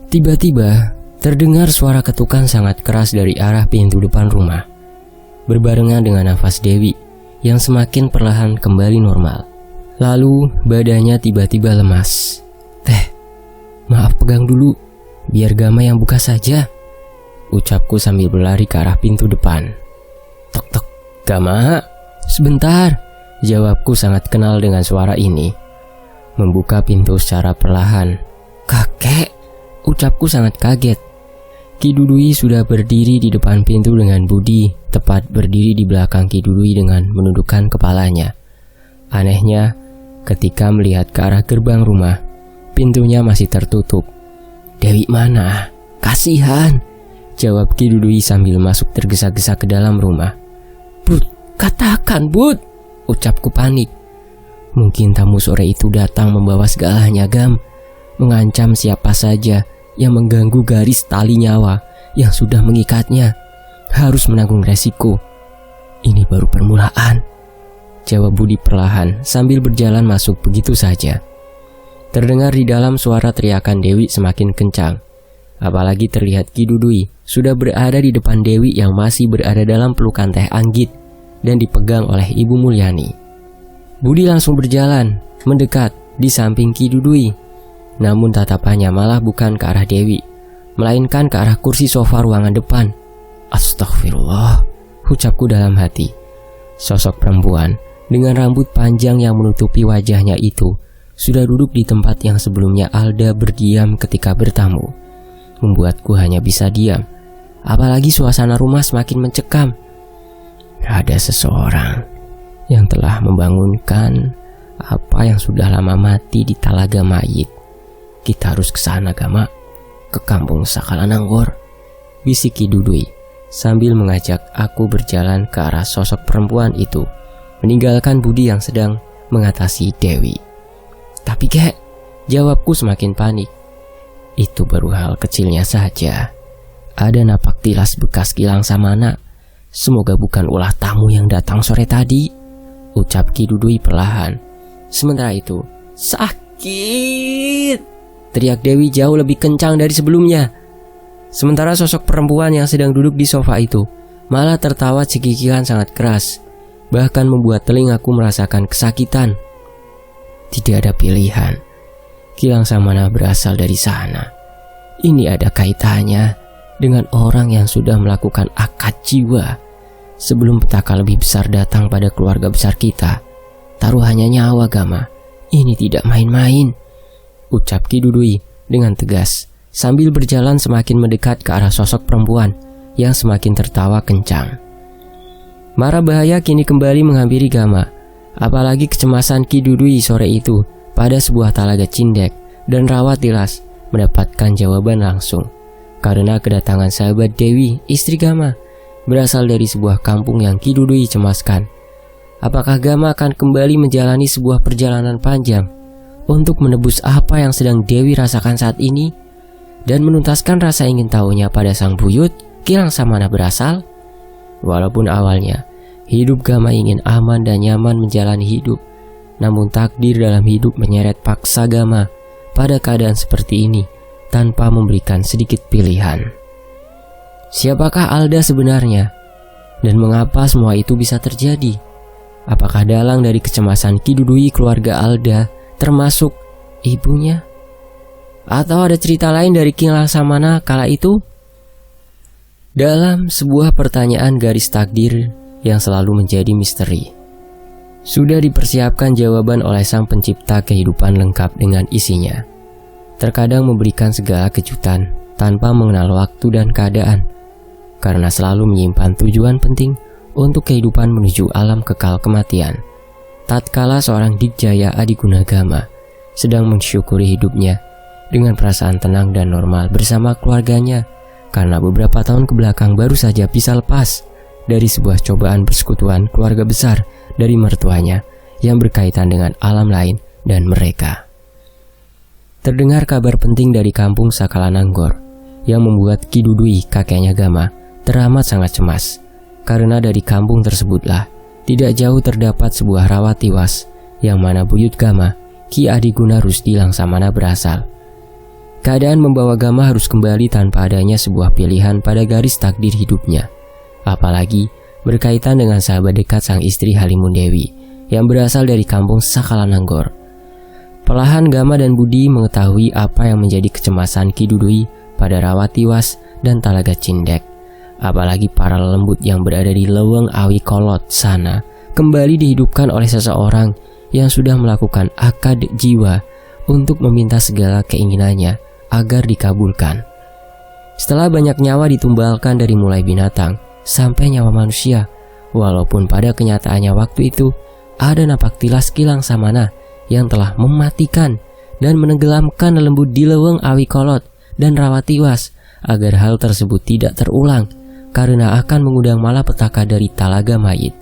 Tiba-tiba terdengar suara ketukan sangat keras dari arah pintu depan rumah, berbarengan dengan nafas Dewi yang semakin perlahan kembali normal. Lalu badannya tiba-tiba lemas. "Teh, maaf pegang dulu, biar Gama yang buka saja," ucapku sambil berlari ke arah pintu depan. "Tok tok, Gama, sebentar," jawabku sangat kenal dengan suara ini. Membuka pintu secara perlahan. "Kakek," ucapku sangat kaget. Ki Dudui sudah berdiri di depan pintu dengan Budi tepat berdiri di belakang Ki Dudui dengan menundukkan kepalanya. Anehnya, ketika melihat ke arah gerbang rumah, pintunya masih tertutup. "Dewi mana? Kasihan," jawab Ki Dudui sambil masuk tergesa-gesa ke dalam rumah. "Bud, katakan Bud," ucapku panik. Mungkin tamu sore itu datang membawa segalanya, Gam, mengancam siapa saja yang mengganggu garis tali nyawa yang sudah mengikatnya harus menanggung resiko. "Ini baru permulaan," jawab Budi perlahan sambil berjalan masuk begitu saja. Terdengar di dalam suara teriakan Dewi semakin kencang. Apalagi terlihat Ki Dudui sudah berada di depan Dewi yang masih berada dalam pelukan Teh Anggit dan dipegang oleh Ibu Mulyani. Budi langsung berjalan mendekat di samping Ki Dudui. Namun tatapannya malah bukan ke arah Dewi, melainkan ke arah kursi sofa ruangan depan. "Astagfirullah," ucapku dalam hati. Sosok perempuan dengan rambut panjang yang menutupi wajahnya itu sudah duduk di tempat yang sebelumnya Alda berdiam ketika bertamu. Membuatku hanya bisa diam. Apalagi suasana rumah semakin mencekam. Ada seseorang yang telah membangunkan apa yang sudah lama mati di Talaga Mayit. "Kita harus ke sana, Gama, ke kampung Sakalananggor," bisik Ki Dudui sambil mengajak aku berjalan ke arah sosok perempuan itu, meninggalkan Budi yang sedang mengatasi Dewi. "Tapi kek," jawabku semakin panik. "Itu baru hal kecilnya saja. Ada napak tilas bekas Kilang Samana. Semoga bukan ulah tamu yang datang sore tadi," ucap Ki Dudui perlahan. Sementara itu, "Sakit!" teriak Dewi jauh lebih kencang dari sebelumnya. Sementara sosok perempuan yang sedang duduk di sofa itu malah tertawa cekikikan sangat keras, bahkan membuat telingaku merasakan kesakitan. Tidak ada pilihan. Kilang Samana berasal dari sana. Ini ada kaitannya dengan orang yang sudah melakukan akad jiwa sebelum petaka lebih besar datang pada keluarga besar kita. Taruhannya nyawa, Gama. Ini tidak main-main, ucap Ki Dudui dengan tegas sambil berjalan semakin mendekat ke arah sosok perempuan yang semakin tertawa kencang. Mara bahaya kini kembali menghampiri Gama. Apalagi kecemasan Ki Dudui sore itu pada sebuah talaga cindek dan rawat tilas mendapatkan jawaban langsung. Karena kedatangan sahabat Dewi, istri Gama, berasal dari sebuah kampung yang Ki Dudui cemaskan. Apakah Gama akan kembali menjalani sebuah perjalanan panjang untuk menebus apa yang sedang Dewi rasakan saat ini dan menuntaskan rasa ingin tahunya pada sang buyut Kilang Samana berasal? Walaupun awalnya hidup Gama ingin aman dan nyaman menjalani hidup, namun takdir dalam hidup menyeret paksa Gama pada keadaan seperti ini tanpa memberikan sedikit pilihan. Siapakah Alda sebenarnya? Dan mengapa semua itu bisa terjadi? Apakah dalang dari kecemasan Ki Dudui keluarga Alda termasuk ibunya? Atau ada cerita lain dari Kilang Samana kala itu? Dalam sebuah pertanyaan garis takdir yang selalu menjadi misteri, sudah dipersiapkan jawaban oleh sang pencipta kehidupan lengkap dengan isinya. Terkadang memberikan segala kejutan tanpa mengenal waktu dan keadaan, karena selalu menyimpan tujuan penting untuk kehidupan menuju alam kekal kematian. Tatkala seorang Dikjaya Adigunagama sedang mensyukuri hidupnya dengan perasaan tenang dan normal bersama keluarganya, karena beberapa tahun kebelakang baru saja bisa lepas dari sebuah cobaan persekutuan keluarga besar dari mertuanya yang berkaitan dengan alam lain dan mereka. Terdengar kabar penting dari kampung Sakalananggor yang membuat Ki Dudui, kakeknya Gama, teramat sangat cemas. Karena dari kampung tersebutlah tidak jauh terdapat sebuah rawa tiwas yang mana buyut Gama, Ki Adiguna Rusdi Langsamana berasal. Keadaan membawa Gama harus kembali tanpa adanya sebuah pilihan pada garis takdir hidupnya. Apalagi berkaitan dengan sahabat dekat sang istri Halimun Dewi yang berasal dari kampung Sakalananggor. Perlahan Gama dan Budi mengetahui apa yang menjadi kecemasan Ki Dudui pada Rawatiwas dan Talaga Cindek. Apalagi para lelembut yang berada di Leweng Awi Kolot sana kembali dihidupkan oleh seseorang yang sudah melakukan akad jiwa untuk meminta segala keinginannya agar dikabulkan. Setelah banyak nyawa ditumbalkan dari mulai binatang sampai nyawa manusia, walaupun pada kenyataannya waktu itu ada napak tilas Kilang Samana yang telah mematikan dan menenggelamkan lelembut di Leweng Awi Kolot dan Rawatiwas agar hal tersebut tidak terulang karena akan mengundang malapetaka dari Talaga Mayit.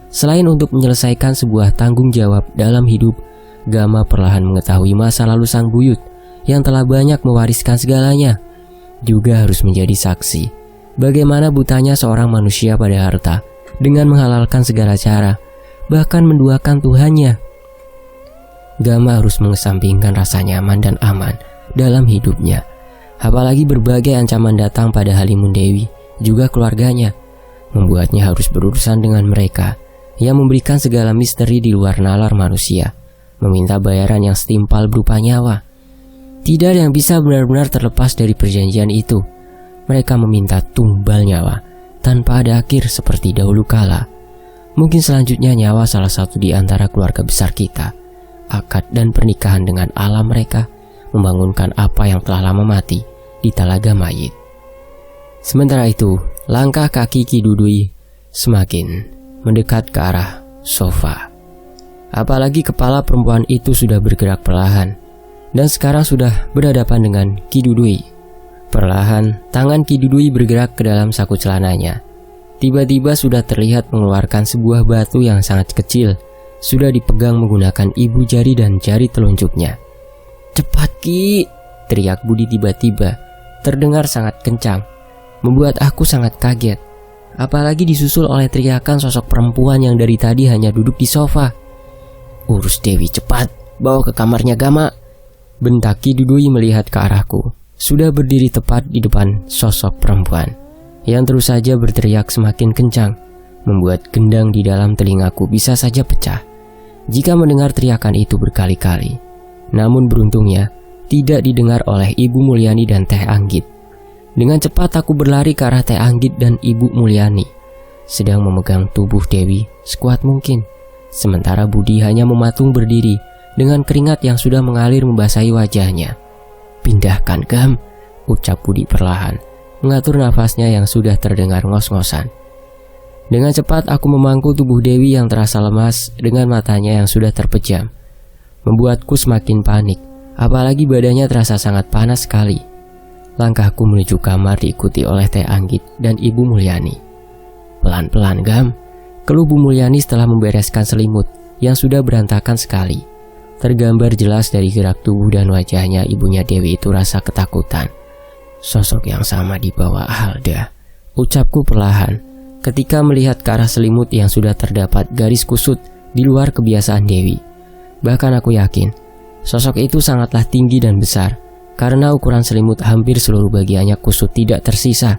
Selain untuk menyelesaikan sebuah tanggung jawab dalam hidup, Gama perlahan mengetahui masa lalu sang buyut yang telah banyak mewariskan segalanya. Juga harus menjadi saksi bagaimana butanya seorang manusia pada harta dengan menghalalkan segala cara, bahkan menduakan Tuhannya. Gama harus mengesampingkan rasa nyaman dan aman dalam hidupnya. Apalagi berbagai ancaman datang pada Halimun Dewi juga keluarganya, membuatnya harus berurusan dengan mereka yang memberikan segala misteri di luar nalar manusia, meminta bayaran yang setimpal berupa nyawa. Tidak ada yang bisa benar-benar terlepas dari perjanjian itu. Mereka meminta tumbal nyawa tanpa ada akhir seperti dahulu kala. Mungkin selanjutnya nyawa salah satu di antara keluarga besar kita. Akad dan pernikahan dengan alam mereka membangunkan apa yang telah lama mati di Talaga Mayit. Sementara itu, langkah kaki Ki Dudui semakin mendekat ke arah sofa. Apalagi kepala perempuan itu sudah bergerak perlahan dan sekarang sudah berhadapan dengan Ki Dudui. Perlahan, tangan Ki Dudui bergerak ke dalam saku celananya. Tiba-tiba sudah terlihat mengeluarkan sebuah batu yang sangat kecil, sudah dipegang menggunakan ibu jari dan jari telunjuknya. "Cepat Ki!" teriak Budi tiba-tiba, terdengar sangat kencang, membuat aku sangat kaget. Apalagi disusul oleh teriakan sosok perempuan yang dari tadi hanya duduk di sofa. "Urus Dewi cepat, bawa ke kamarnya Gama!" bentak Ki Dudui melihat ke arahku, sudah berdiri tepat di depan sosok perempuan yang terus saja berteriak semakin kencang, membuat gendang di dalam telingaku bisa saja pecah jika mendengar teriakan itu berkali-kali. Namun beruntungnya tidak didengar oleh Ibu Mulyani dan Teh Anggit. Dengan cepat aku berlari ke arah Teh Anggit dan Ibu Mulyani, sedang memegang tubuh Dewi sekuat mungkin, sementara Budi hanya mematung berdiri dengan keringat yang sudah mengalir membasahi wajahnya. "Pindahkan Gam," ucap Budi perlahan, mengatur nafasnya yang sudah terdengar ngos-ngosan. Dengan cepat aku memangku tubuh Dewi yang terasa lemas dengan matanya yang sudah terpejam, membuatku semakin panik, apalagi badannya terasa sangat panas sekali. Langkahku menuju kamar diikuti oleh Teh Anggit dan Ibu Mulyani. "Pelan-pelan Gam," keluh Bu Mulyani setelah membereskan selimut yang sudah berantakan sekali. Tergambar jelas dari gerak tubuh dan wajahnya ibunya Dewi itu rasa ketakutan. "Sosok yang sama di bawah Alda," ucapku perlahan ketika melihat ke arah selimut yang sudah terdapat garis kusut di luar kebiasaan Dewi. Bahkan aku yakin sosok itu sangatlah tinggi dan besar karena ukuran selimut hampir seluruh bagiannya kusut tidak tersisa.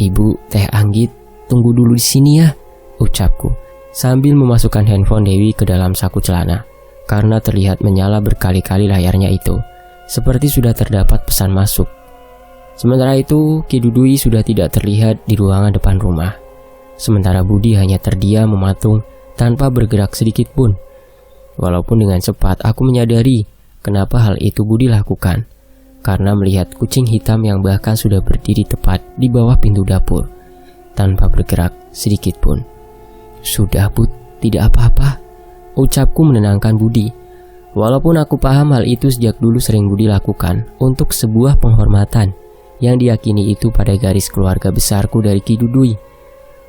"Ibu, Teh Anggit, tunggu dulu di sini ya," ucapku sambil memasukkan handphone Dewi ke dalam saku celana. Karena terlihat menyala berkali-kali layarnya itu, seperti sudah terdapat pesan masuk. Sementara itu, Ki Dudui sudah tidak terlihat di ruangan depan rumah. Sementara Budi hanya terdiam mematung tanpa bergerak sedikit pun. Walaupun dengan cepat aku menyadari kenapa hal itu Budi lakukan, karena melihat kucing hitam yang bahkan sudah berdiri tepat di bawah pintu dapur, tanpa bergerak sedikit pun. "Sudah Bud, tidak apa-apa," ucapku menenangkan Budi. Walaupun aku paham hal itu sejak dulu sering Budi lakukan untuk sebuah penghormatan yang diyakini itu pada garis keluarga besarku dari Ki Dudui.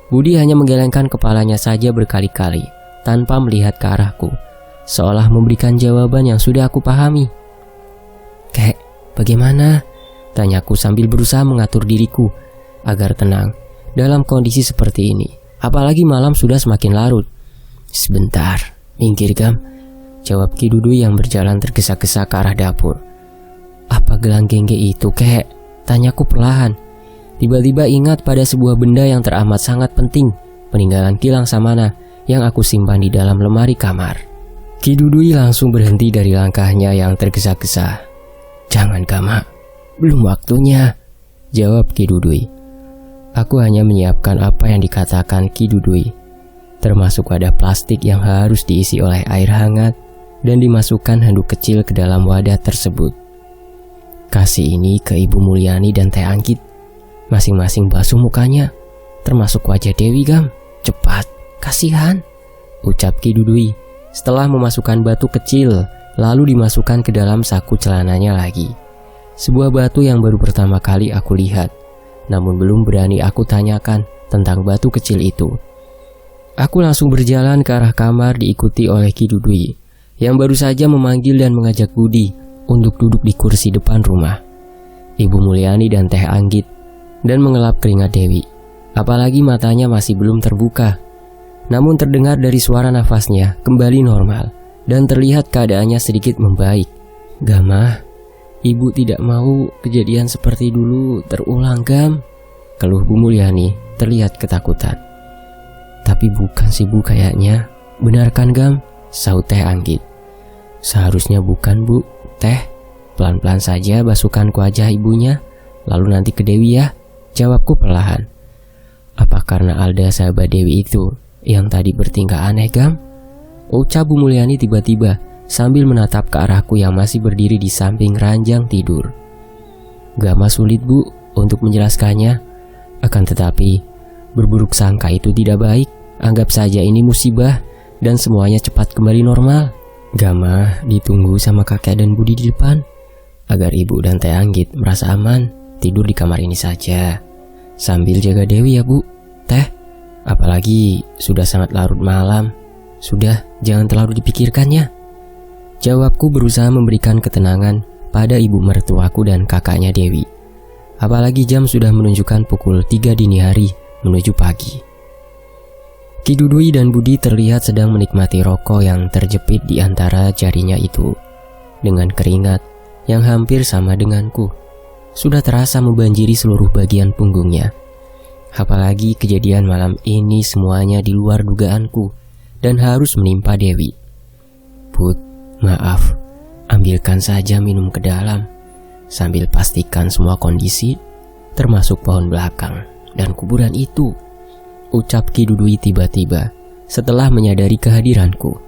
Budi hanya menggelengkan kepalanya saja berkali-kali tanpa melihat ke arahku, seolah memberikan jawaban yang sudah aku pahami. "Kek, bagaimana?" tanyaku sambil berusaha mengatur diriku agar tenang dalam kondisi seperti ini, apalagi malam sudah semakin larut. "Sebentar, minggir Gam," jawab Ki Dudui yang berjalan tergesa-gesa ke arah dapur. Apa gelang gengge itu, kek? Tanyaku perlahan. Tiba-tiba ingat pada sebuah benda yang teramat sangat penting, peninggalan Kilang Samana yang aku simpan di dalam lemari kamar. Ki Dudui langsung berhenti dari langkahnya yang tergesa-gesa. "Jangan, Gama, belum waktunya," jawab Ki Dudui. Aku hanya menyiapkan apa yang dikatakan Ki Dudui, termasuk wadah plastik yang harus diisi oleh air hangat dan dimasukkan handuk kecil ke dalam wadah tersebut. "Kasih ini ke Ibu Mulyani dan Teh Anggit. Masing-masing basuh mukanya, termasuk wajah Dewi, Gam. Cepat, kasihan," ucap Ki Dudui setelah memasukkan batu kecil lalu dimasukkan ke dalam saku celananya lagi. Sebuah batu yang baru pertama kali aku lihat, namun belum berani aku tanyakan tentang batu kecil itu. Aku langsung berjalan ke arah kamar diikuti oleh Ki Dudui yang baru saja memanggil dan mengajak Budi untuk duduk di kursi depan rumah, Ibu Mulyani dan Teh Anggit, dan mengelap keringat Dewi. Apalagi matanya masih belum terbuka. Namun terdengar dari suara nafasnya kembali normal dan terlihat keadaannya sedikit membaik. "Gama, Ibu tidak mau kejadian seperti dulu terulang, Gam," keluh Bu Mulyani terlihat ketakutan. "Tapi bukan sih Bu kayaknya. Benar kan, Gam?" sahut Teh Anggit. "Seharusnya bukan, Bu. Teh, pelan-pelan saja basuhkan ke wajah ibunya, lalu nanti ke Dewi ya," jawabku perlahan. "Apa karena Alda sahabat Dewi itu yang tadi bertingkah aneh, Gam?" ucap Bu Mulyani tiba-tiba sambil menatap ke arahku yang masih berdiri di samping ranjang tidur. "Gama sulit, Bu, untuk menjelaskannya. Akan tetapi, berburuk sangka itu tidak baik. Anggap saja ini musibah dan semuanya cepat kembali normal. Gama ditunggu sama kakek dan Budi di depan, agar Ibu dan Teh Anggit merasa aman tidur di kamar ini saja. Sambil jaga Dewi ya, Bu. Teh, apalagi sudah sangat larut malam. Sudah, jangan terlalu dipikirkannya," jawabku berusaha memberikan ketenangan pada ibu mertuaku dan kakaknya Dewi. Apalagi jam sudah menunjukkan pukul 3 dini hari menuju pagi. Ki Dudui dan Budi terlihat sedang menikmati rokok yang terjepit di antara jarinya itu. Dengan keringat yang hampir sama denganku, sudah terasa membanjiri seluruh bagian punggungnya. Apalagi kejadian malam ini semuanya di luar dugaanku dan harus menimpa Dewi. "Bud, maaf, ambilkan saja minum ke dalam, sambil pastikan semua kondisi, termasuk pohon belakang dan kuburan itu," ucap Ki Dudui tiba-tiba setelah menyadari kehadiranku.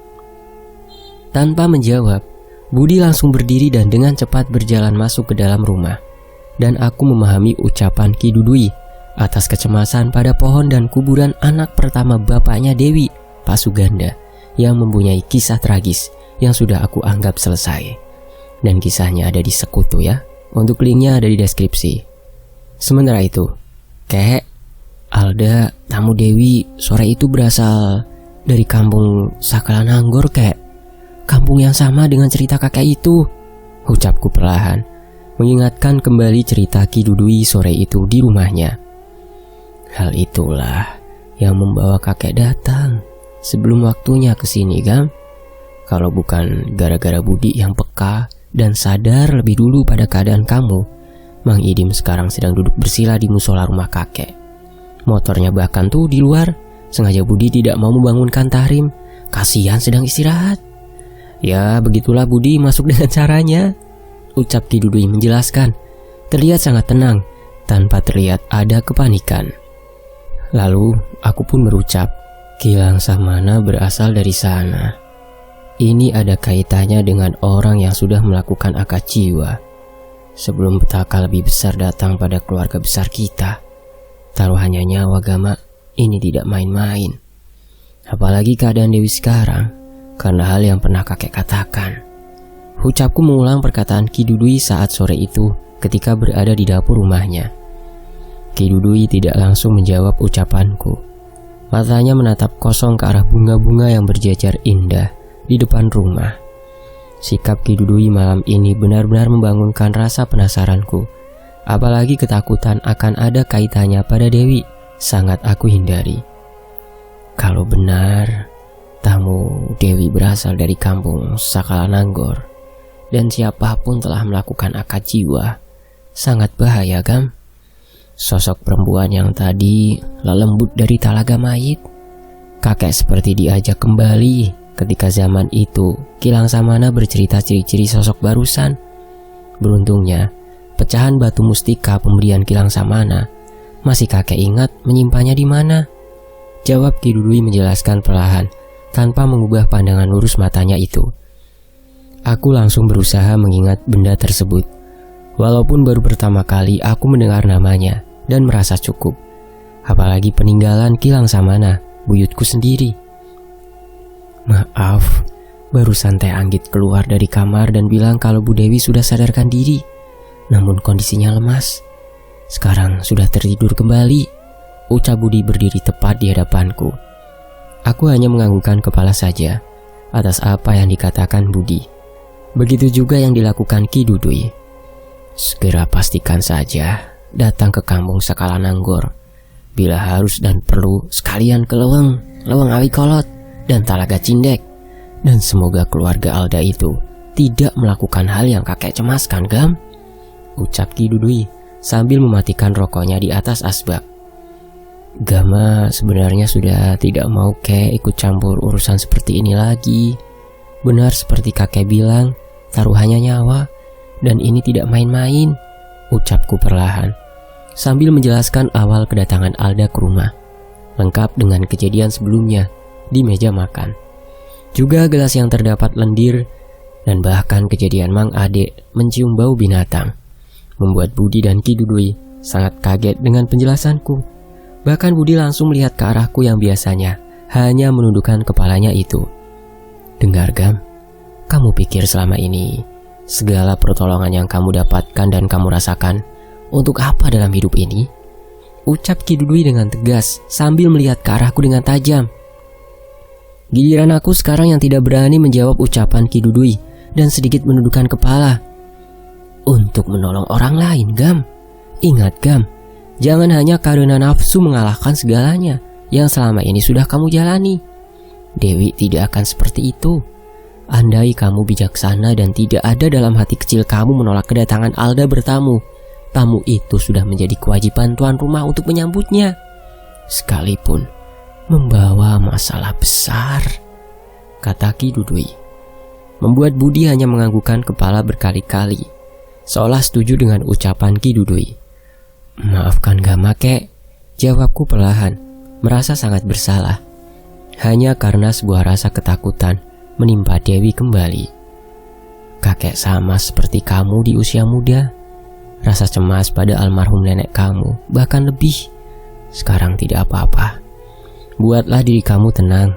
Tanpa menjawab, Budi langsung berdiri dan dengan cepat berjalan masuk ke dalam rumah. Dan aku memahami ucapan Ki Dudui atas kecemasan pada pohon dan kuburan anak pertama bapaknya Dewi, Pak Suganda, yang mempunyai kisah tragis yang sudah aku anggap selesai. Dan kisahnya ada di Sekutu ya. Untuk linknya ada di deskripsi. Sementara itu, Kek, Alda, tamu Dewi sore itu berasal dari kampung Sakalananggor, Kek. Kampung yang sama dengan cerita kakek itu, ucapku perlahan, mengingatkan kembali cerita Ki Dudui sore itu di rumahnya. Hal itulah yang membawa kakek datang sebelum waktunya ke sini, Gam. Kalau bukan gara-gara Budi yang peka dan sadar lebih dulu pada keadaan kamu, Mang Idim sekarang sedang duduk bersila di musola rumah kakek. Motornya bahkan tuh di luar. Sengaja Budi tidak mau membangunkan Tahrim. Kasihan sedang istirahat. Ya begitulah Budi masuk dengan caranya, ucap Ki Dudui menjelaskan. Terlihat sangat tenang, tanpa terlihat ada kepanikan. Lalu aku pun berucap, Kilang Samana berasal dari sana. Ini ada kaitannya dengan orang yang sudah melakukan akad jiwa. Sebelum petaka lebih besar datang pada keluarga besar kita, taruhannya nyawa, Gama, ini tidak main-main. Apalagi keadaan Dewi sekarang, karena hal yang pernah kakek katakan. Ucapku mengulang perkataan Ki Dudui saat sore itu ketika berada di dapur rumahnya. Ki Dudui tidak langsung menjawab ucapanku. Matanya menatap kosong ke arah bunga-bunga yang berjajar indah di depan rumah. Sikap Ki Dudui malam ini benar-benar membangunkan rasa penasaranku. Apalagi ketakutan akan ada kaitannya pada Dewi sangat aku hindari. Kalau benar tamu Dewi berasal dari kampung Sakalananggor, dan siapapun telah melakukan akad jiwa. Sangat bahaya, Gam. Sosok perempuan yang tadi lelembut dari talaga mayit. Kakek seperti diajak kembali ketika zaman itu Kilang Samana bercerita ciri-ciri sosok barusan. Beruntungnya, pecahan batu mustika pemberian Kilang Samana masih kakek ingat menyimpannya di mana. Jawab Ki Dudui menjelaskan perlahan tanpa mengubah pandangan lurus matanya itu. Aku langsung berusaha mengingat benda tersebut. Walaupun baru pertama kali aku mendengar namanya dan merasa cukup. Apalagi peninggalan Kilang Samana, buyutku sendiri. Maaf, barusan Teh Anggit keluar dari kamar dan bilang kalau Bu Dewi sudah sadarkan diri. Namun kondisinya lemas. Sekarang sudah tertidur kembali, ucap Budi berdiri tepat di hadapanku. Aku hanya menganggukkan kepala saja atas apa yang dikatakan Budi. Begitu juga yang dilakukan Ki Dudui. Segera pastikan saja datang ke kampung Sakalananggor. Bila harus dan perlu sekalian ke Leweng Awi Kolot dan Talaga Cindek. Dan semoga keluarga Alda itu tidak melakukan hal yang kakek cemaskan, Gam, ucap Ki Dudui sambil mematikan rokoknya di atas asbak. Gama sebenarnya sudah tidak mau ikut campur urusan seperti ini lagi. Benar seperti kakek bilang, taruhannya nyawa, dan ini tidak main-main, ucapku perlahan, sambil menjelaskan awal kedatangan Alda ke rumah, lengkap dengan kejadian sebelumnya di meja makan. Juga gelas yang terdapat lendir, dan bahkan kejadian Mang Ade mencium bau binatang, membuat Budi dan Ki Dudui sangat kaget dengan penjelasanku. Bahkan Budi langsung melihat ke arahku yang biasanya hanya menundukkan kepalanya itu. Dengar, Gam, kamu pikir selama ini segala pertolongan yang kamu dapatkan dan kamu rasakan untuk apa dalam hidup ini? Ucap Ki Dudui dengan tegas sambil melihat ke arahku dengan tajam. Giliran aku sekarang yang tidak berani menjawab ucapan Ki Dudui dan sedikit menundukkan kepala. Untuk menolong orang lain, Gam. Ingat, Gam, jangan hanya karena nafsu mengalahkan segalanya yang selama ini sudah kamu jalani. Dewi tidak akan seperti itu. Andai kamu bijaksana dan tidak ada dalam hati kecil kamu menolak kedatangan Alda bertamu, tamu itu sudah menjadi kewajiban tuan rumah untuk menyambutnya, sekalipun membawa masalah besar, kata Ki Dudui. Membuat Budi hanya menganggukkan kepala berkali-kali, seolah setuju dengan ucapan Ki Dudui. Maafkan Gama, Kek, jawabku perlahan, merasa sangat bersalah. Hanya karena sebuah rasa ketakutan menimpa Dewi kembali. Kakek sama seperti kamu di usia muda. Rasa cemas pada almarhum nenek kamu, bahkan lebih. Sekarang tidak apa-apa. Buatlah diri kamu tenang.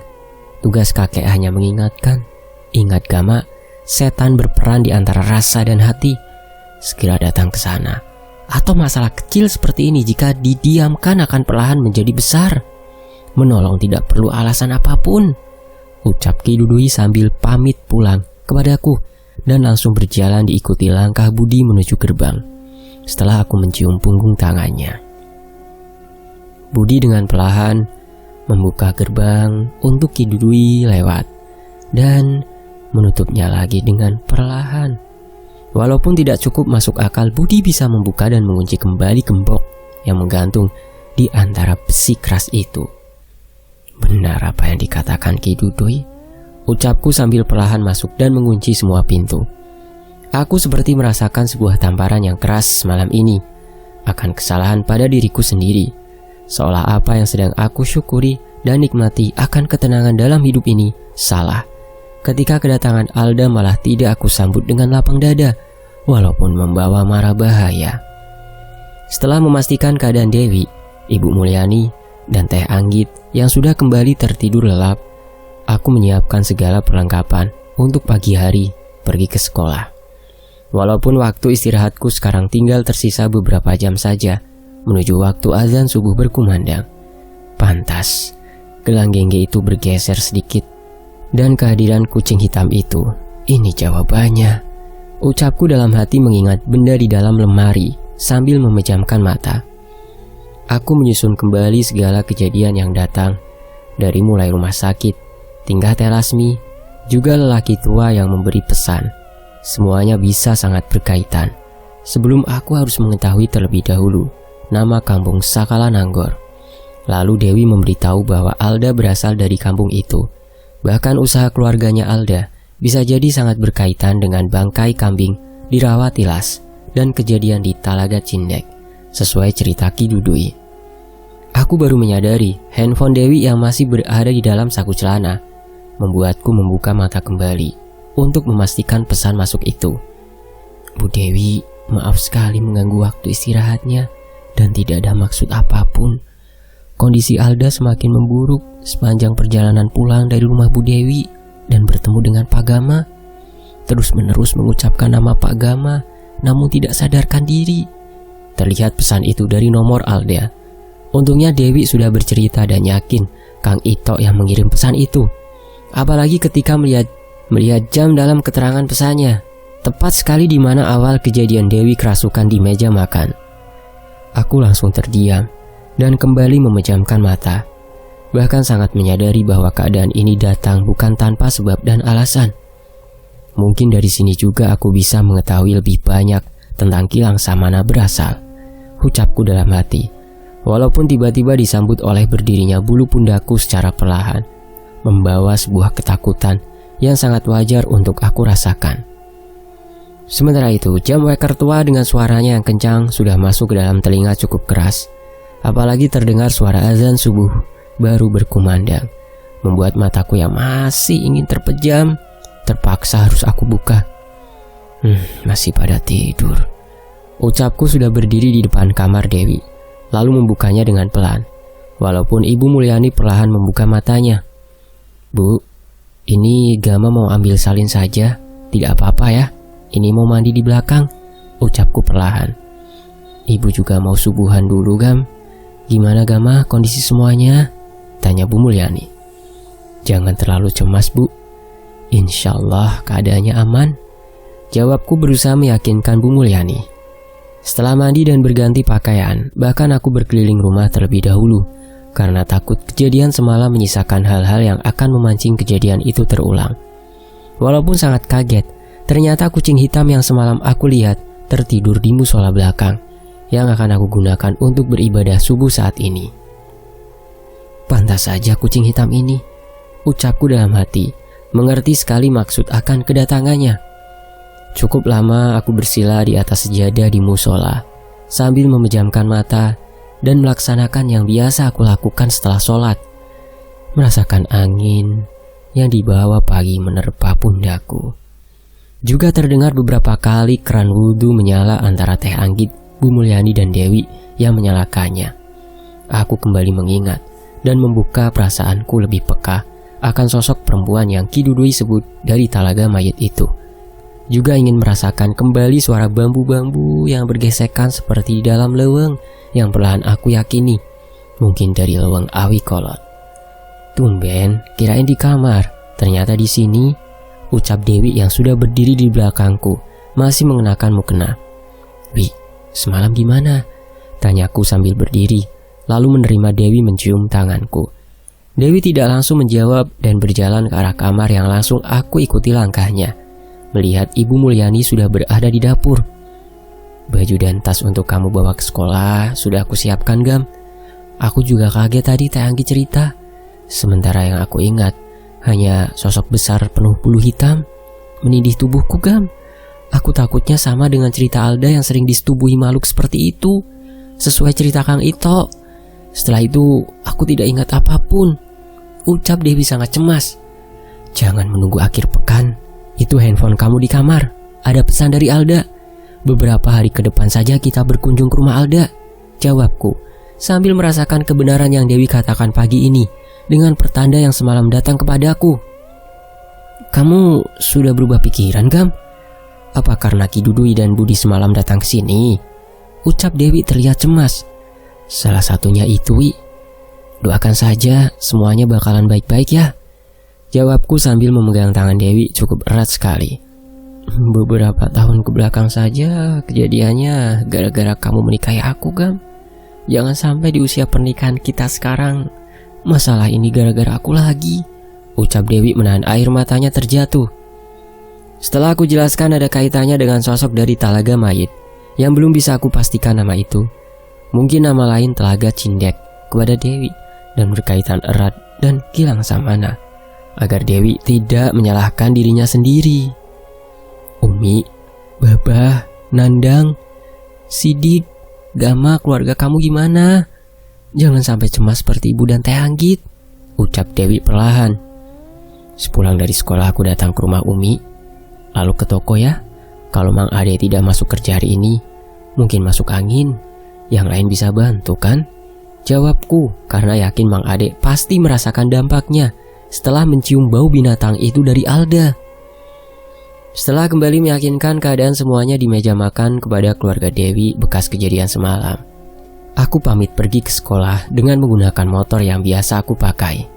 Tugas kakek hanya mengingatkan. Ingat, Gama, setan berperan di antara rasa dan hati. Segera datang ke sana. Atau masalah kecil seperti ini jika didiamkan akan perlahan menjadi besar. Menolong tidak perlu alasan apapun, ucap Ki Dudui sambil pamit pulang kepadaku dan langsung berjalan diikuti langkah Budi menuju gerbang. Setelah aku mencium punggung tangannya, Budi dengan perlahan membuka gerbang untuk Ki Dudui lewat dan menutupnya lagi dengan perlahan. Walaupun tidak cukup masuk akal, Budi bisa membuka dan mengunci kembali gembok yang menggantung di antara besi keras itu. Benar apa yang dikatakan Ki Dudui, ucapku sambil perlahan masuk dan mengunci semua pintu. Aku seperti merasakan sebuah tamparan yang keras malam ini akan kesalahan pada diriku sendiri, seolah apa yang sedang aku syukuri dan nikmati akan ketenangan dalam hidup ini salah. Ketika kedatangan Alda malah tidak aku sambut dengan lapang dada, walaupun membawa mara bahaya. Setelah memastikan keadaan Dewi, Ibu Mulyani, dan Teh Anggit yang sudah kembali tertidur lelap, aku menyiapkan segala perlengkapan untuk pagi hari pergi ke sekolah. Walaupun waktu istirahatku sekarang tinggal tersisa beberapa jam saja menuju waktu azan subuh berkumandang. Pantas, gelang gengge itu bergeser sedikit. Dan kehadiran kucing hitam itu, ini jawabannya, ucapku dalam hati mengingat benda di dalam lemari sambil memejamkan mata. Aku menyusun kembali segala kejadian yang datang, dari mulai rumah sakit, tingkah Teh Lasmi, juga lelaki tua yang memberi pesan. Semuanya bisa sangat berkaitan. Sebelum aku harus mengetahui terlebih dahulu nama kampung Sakala Nanggor. Lalu Dewi memberitahu bahwa Alda berasal dari kampung itu. Bahkan usaha keluarganya Alda bisa jadi sangat berkaitan dengan bangkai kambing di Rawatilas dan kejadian di Talaga Cindek, sesuai cerita Ki Dudui. Aku baru menyadari handphone Dewi yang masih berada di dalam saku celana membuatku membuka mata kembali untuk memastikan pesan masuk itu. Bu Dewi, maaf sekali mengganggu waktu istirahatnya dan tidak ada maksud apapun. Kondisi Alda semakin memburuk sepanjang perjalanan pulang dari rumah Bu Dewi dan bertemu dengan Pak Gama. Terus-menerus mengucapkan nama Pak Gama namun tidak sadarkan diri. Terlihat pesan itu dari nomor Alda. Untungnya Dewi sudah bercerita dan yakin Kang Ito yang mengirim pesan itu. Apalagi ketika melihat jam dalam keterangan pesannya, tepat sekali di mana awal kejadian Dewi kerasukan di meja makan. Aku langsung terdiam dan kembali memejamkan mata. Bahkan sangat menyadari bahwa keadaan ini datang bukan tanpa sebab dan alasan. Mungkin dari sini juga aku bisa mengetahui lebih banyak tentang kilang samana berasal, ucapku dalam hati. Walaupun tiba-tiba disambut oleh berdirinya bulu pundakku secara perlahan, membawa sebuah ketakutan yang sangat wajar untuk aku rasakan. Sementara itu, jam weker tua dengan suaranya yang kencang sudah masuk ke dalam telinga cukup keras. Apalagi terdengar suara azan subuh baru berkumandang, membuat mataku yang masih ingin terpejam terpaksa harus aku buka. Masih pada tidur, ucapku sudah berdiri di depan kamar Dewi, lalu membukanya dengan pelan. Walaupun Ibu Mulyani perlahan membuka matanya. Bu, ini Gama mau ambil salin saja, tidak apa-apa ya. Ini mau mandi di belakang, ucapku perlahan. Ibu juga mau subuhan dulu, Gam. Gimana Gama kondisi semuanya? Tanya Bu Mulyani. Jangan terlalu cemas, Bu. Insya Allah keadaannya aman, jawabku berusaha meyakinkan Bu Mulyani. Setelah mandi dan berganti pakaian, bahkan aku berkeliling rumah terlebih dahulu karena takut kejadian semalam menyisakan hal-hal yang akan memancing kejadian itu terulang. Walaupun sangat kaget, ternyata kucing hitam yang semalam aku lihat tertidur di musola belakang yang akan aku gunakan untuk beribadah subuh saat ini. Pantas saja kucing hitam ini, ucapku dalam hati, mengerti sekali maksud akan kedatangannya. Cukup lama aku bersila di atas sejadah di musola sambil memejamkan mata dan melaksanakan yang biasa aku lakukan setelah sholat. Merasakan angin yang dibawa pagi menerpa pundakku. Juga terdengar beberapa kali keran wudhu menyala antara Teh Anggit, Bu Mulyani dan Dewi yang menyalakannya. Aku kembali mengingat dan membuka perasaanku lebih peka akan sosok perempuan yang Ki Dudui sebut dari Talaga Mayit itu. Juga ingin merasakan kembali suara bambu-bambu yang bergesekan seperti di dalam leweng yang perlahan aku yakini mungkin dari leweng Awi Kolot. Tumben, kirain di kamar, ternyata di sini, ucap Dewi yang sudah berdiri di belakangku, masih mengenakan mukena. Wi, semalam gimana? Tanyaku sambil berdiri, lalu menerima Dewi mencium tanganku. Dewi tidak langsung menjawab dan berjalan ke arah kamar yang langsung aku ikuti langkahnya. Melihat Ibu Mulyani sudah berada di dapur. Baju dan tas untuk kamu bawa ke sekolah sudah aku siapkan, Gam. Aku juga kaget tadi Teh Anggi cerita. Sementara yang aku ingat hanya sosok besar penuh bulu hitam menindih tubuhku, Gam. Aku takutnya sama dengan cerita Alda yang sering disetubuhi makhluk seperti itu, sesuai cerita Kang Ito. Setelah itu aku tidak ingat apapun, ucap Dewi sangat cemas. Jangan menunggu akhir pekan. Itu handphone kamu di kamar. Ada pesan dari Alda. Beberapa hari ke depan saja kita berkunjung ke rumah Alda, jawabku, sambil merasakan kebenaran yang Dewi katakan pagi ini dengan pertanda yang semalam datang kepadaku. Kamu sudah berubah pikiran, Gam? Apa karena Ki Dudui dan Budi semalam datang ke sini? Ucap Dewi terlihat cemas. Salah satunya itu, Wi. Doakan saja semuanya bakalan baik-baik ya, jawabku sambil memegang tangan Dewi cukup erat sekali. Beberapa tahun ke belakang saja kejadiannya gara-gara kamu menikahi aku, Gam. Jangan sampai di usia pernikahan kita sekarang masalah ini gara-gara aku lagi, ucap Dewi menahan air matanya terjatuh. Setelah aku jelaskan ada kaitannya dengan sosok dari Talaga Mayit yang belum bisa aku pastikan nama itu, mungkin nama lain Telaga Cindek kepada Dewi dan berkaitan erat dan Gilang Samana, agar Dewi tidak menyalahkan dirinya sendiri. Umi, Babah, Nandang, Sidik, Gama, keluarga kamu gimana? Jangan sampai cemas seperti ibu dan Teh Anggit, ucap Dewi perlahan. Sepulang dari sekolah aku datang ke rumah Umi, lalu ke toko ya. Kalau Mang Ade tidak masuk kerja hari ini, mungkin masuk angin. Yang lain bisa bantu kan? Jawabku, karena yakin Mang Ade pasti merasakan dampaknya setelah mencium bau binatang itu dari Alda. Setelah kembali meyakinkan keadaan semuanya di meja makan kepada keluarga Dewi bekas kejadian semalam, aku pamit pergi ke sekolah dengan menggunakan motor yang biasa aku pakai.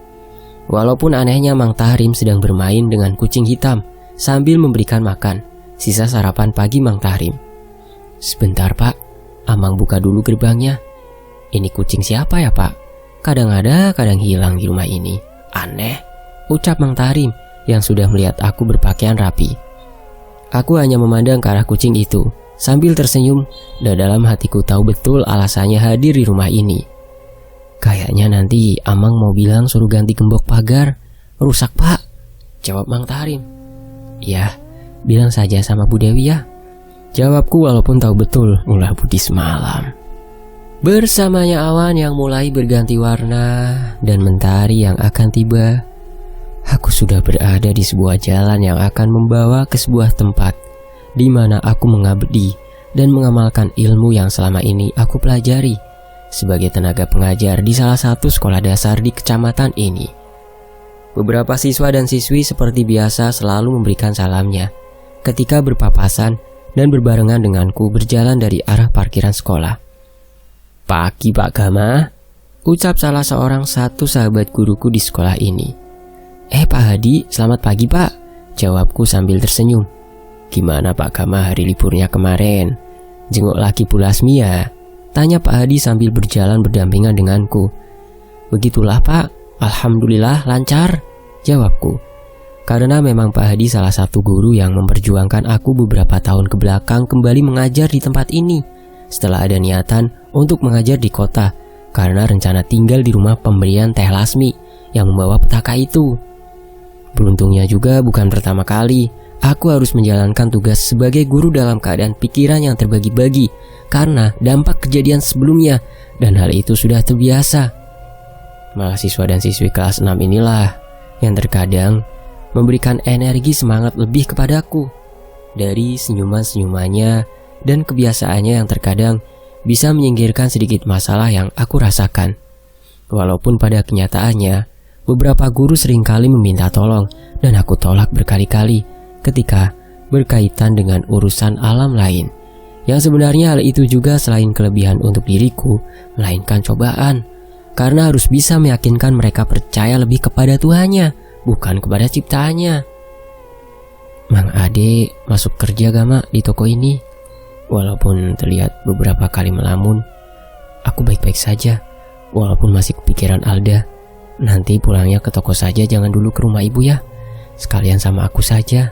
Walaupun anehnya Mang Tahrim sedang bermain dengan kucing hitam sambil memberikan makan sisa sarapan pagi Mang Tahrim. Sebentar Pak, Amang buka dulu gerbangnya. Ini kucing siapa ya Pak? Kadang ada, kadang hilang di rumah ini. Aneh, ucap Mang Tahrim yang sudah melihat aku berpakaian rapi. Aku hanya memandang ke arah kucing itu sambil tersenyum, dan dalam hatiku tahu betul alasannya hadir di rumah ini. Kayaknya nanti Amang mau bilang suruh ganti gembok pagar. Rusak Pak, jawab Mang Tahrim. Ya, bilang saja sama Bu Dewi ya, jawabku walaupun tahu betul ulah budi semalam. Bersamanya awan yang mulai berganti warna dan mentari yang akan tiba, aku sudah berada di sebuah jalan yang akan membawa ke sebuah tempat di mana aku mengabdi dan mengamalkan ilmu yang selama ini aku pelajari sebagai tenaga pengajar di salah satu sekolah dasar di kecamatan ini. Beberapa siswa dan siswi seperti biasa selalu memberikan salamnya ketika berpapasan dan berbarengan denganku berjalan dari arah parkiran sekolah. Pagi Pak Gama, ucap salah seorang satu sahabat guruku di sekolah ini. Pak Hadi, selamat pagi Pak, jawabku sambil tersenyum. Gimana Pak Gama hari liburnya kemarin? Jenguk lagi Bu Lasmi ya? Tanya Pak Hadi sambil berjalan berdampingan denganku. Begitulah Pak, alhamdulillah lancar, jawabku. Karena memang Pak Hadi salah satu guru yang memperjuangkan aku beberapa tahun ke belakang kembali mengajar di tempat ini setelah ada niatan untuk mengajar di kota karena rencana tinggal di rumah pemberian Teh Lasmi yang membawa petaka itu. Beruntungnya juga bukan pertama kali aku harus menjalankan tugas sebagai guru dalam keadaan pikiran yang terbagi-bagi karena dampak kejadian sebelumnya, dan hal itu sudah terbiasa. Malah siswa dan siswi kelas 6 inilah yang terkadang memberikan energi semangat lebih kepadaku. Dari senyuman-senyumannya dan kebiasaannya yang terkadang bisa menyingkirkan sedikit masalah yang aku rasakan. Walaupun pada kenyataannya beberapa guru seringkali meminta tolong dan aku tolak berkali-kali ketika berkaitan dengan urusan alam lain. Yang sebenarnya hal itu juga selain kelebihan untuk diriku, melainkan cobaan. Karena harus bisa meyakinkan mereka percaya lebih kepada Tuhannya, bukan kepada ciptaannya. Mang Ade masuk kerja Gama di toko ini. Walaupun terlihat beberapa kali melamun, aku baik-baik saja. Walaupun masih kepikiran Alda. Nanti pulangnya ke toko saja, jangan dulu ke rumah ibu ya. Sekalian sama aku saja.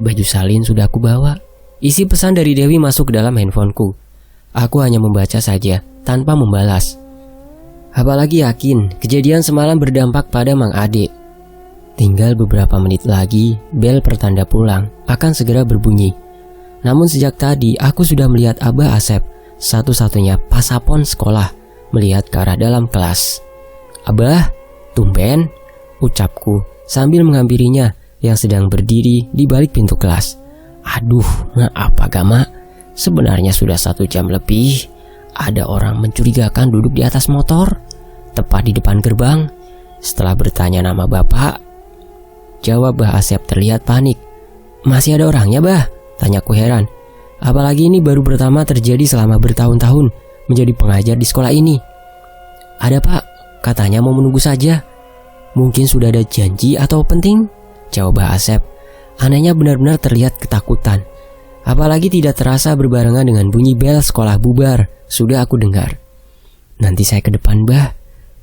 Baju salin sudah aku bawa. Isi pesan dari Dewi masuk ke dalam handphoneku. Aku hanya membaca saja, tanpa membalas. Apalagi yakin kejadian semalam berdampak pada Mang Ade. Tinggal beberapa menit lagi, bel pertanda pulang akan segera berbunyi. Namun sejak tadi aku sudah melihat Abah Asep, satu-satunya pasapon sekolah, melihat ke arah dalam kelas. Abah, tumben, ucapku sambil menghampirinya yang sedang berdiri di balik pintu kelas. Aduh, apa Gama? Sebenarnya sudah 1 jam lebih. Ada orang mencurigakan duduk di atas motor, tepat di depan gerbang. Setelah bertanya nama bapak, jawab Bah Asep terlihat panik. Masih ada orangnya Bah? Tanyaku heran. Apalagi ini baru pertama terjadi selama bertahun-tahun menjadi pengajar di sekolah ini. Ada Pak, katanya mau menunggu saja. Mungkin sudah ada janji atau penting? Jawab Bah Asep. Anehnya benar-benar terlihat ketakutan. Apalagi tidak terasa berbarengan dengan bunyi bel sekolah bubar. Sudah aku dengar. Nanti saya ke depan Bah,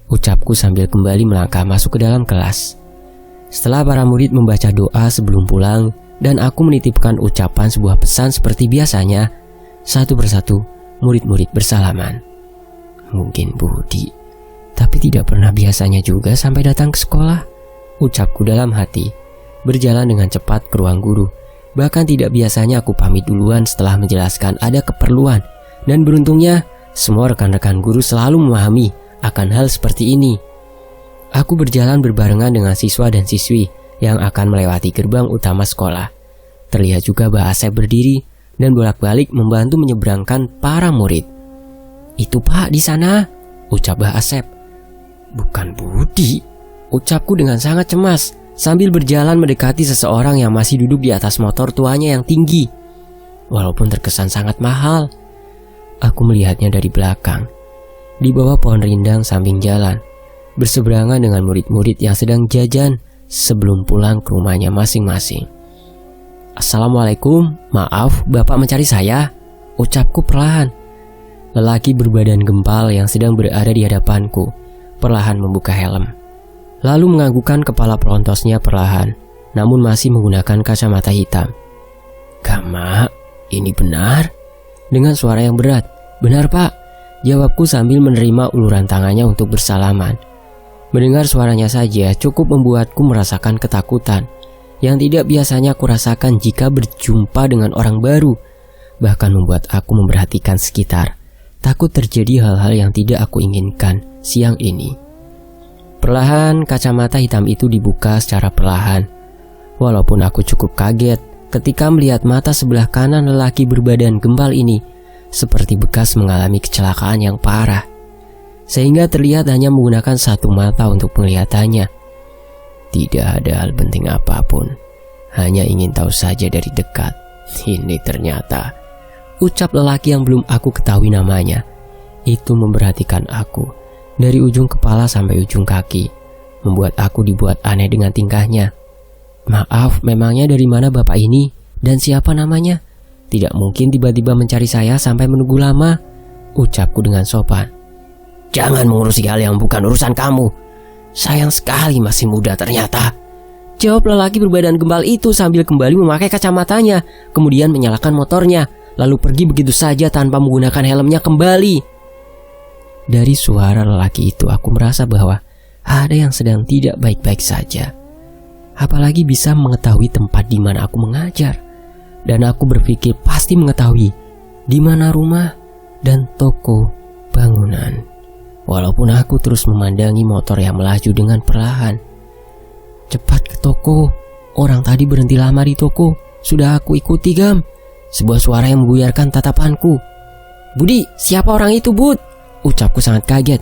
ucapku sambil kembali melangkah masuk ke dalam kelas. Setelah para murid membaca doa sebelum pulang, dan aku menitipkan ucapan sebuah pesan seperti biasanya. Satu persatu murid-murid bersalaman. Mungkin Budi, tapi tidak pernah biasanya juga sampai datang ke sekolah, ucapku dalam hati. Berjalan dengan cepat ke ruang guru. Bahkan tidak biasanya aku pamit duluan setelah menjelaskan ada keperluan. Dan beruntungnya semua rekan-rekan guru selalu memahami akan hal seperti ini. Aku berjalan berbarengan dengan siswa dan siswi yang akan melewati gerbang utama sekolah. Terlihat juga Mbak Asep berdiri dan bolak-balik membantu menyeberangkan para murid. Itu Pak di sana, ucap Mbak Asep. Bukan Budi, ucapku dengan sangat cemas sambil berjalan mendekati seseorang yang masih duduk di atas motor tuanya yang tinggi. Walaupun terkesan sangat mahal, aku melihatnya dari belakang, di bawah pohon rindang samping jalan, berseberangan dengan murid-murid yang sedang jajan sebelum pulang ke rumahnya masing-masing. Assalamualaikum, maaf Bapak mencari saya, ucapku perlahan. Lelaki berbadan gempal yang sedang berada di hadapanku perlahan membuka helm, lalu menganggukkan kepala pelontosnya perlahan, namun masih menggunakan kacamata hitam. Gama, ini benar? Dengan suara yang berat. Benar Pak, jawabku sambil menerima uluran tangannya untuk bersalaman. Mendengar suaranya saja cukup membuatku merasakan ketakutan yang tidak biasanya aku rasakan jika berjumpa dengan orang baru. Bahkan membuat aku memperhatikan sekitar, takut terjadi hal-hal yang tidak aku inginkan siang ini. Perlahan kacamata hitam itu dibuka secara perlahan. Walaupun aku cukup kaget ketika melihat mata sebelah kanan lelaki berbadan gembal ini seperti bekas mengalami kecelakaan yang parah, sehingga terlihat hanya menggunakan satu mata untuk penglihatannya. Tidak ada hal penting apapun, hanya ingin tahu saja dari dekat. Ini ternyata, ucap lelaki yang belum aku ketahui namanya. Itu memperhatikan aku dari ujung kepala sampai ujung kaki, membuat aku dibuat aneh dengan tingkahnya. Maaf, memangnya dari mana Bapak ini dan siapa namanya? Tidak mungkin tiba-tiba mencari saya sampai menunggu lama, ucapku dengan sopan. Jangan mengurusi hal yang bukan urusan kamu. Sayang sekali masih muda ternyata, jawab lelaki berbadan gembal itu sambil kembali memakai kacamatanya, kemudian menyalakan motornya, lalu pergi begitu saja tanpa menggunakan helmnya kembali. Dari suara lelaki itu aku merasa bahwa ada yang sedang tidak baik-baik saja. Apalagi bisa mengetahui tempat di mana aku mengajar. Dan aku berpikir pasti mengetahui di mana rumah dan toko bangunan. Walaupun aku terus memandangi motor yang melaju dengan perlahan. Cepat ke toko, orang tadi berhenti lama di toko. Sudah aku ikuti Gam. Sebuah suara yang membuyarkan tatapanku. Budi, siapa orang itu Bud? Ucapku sangat kaget.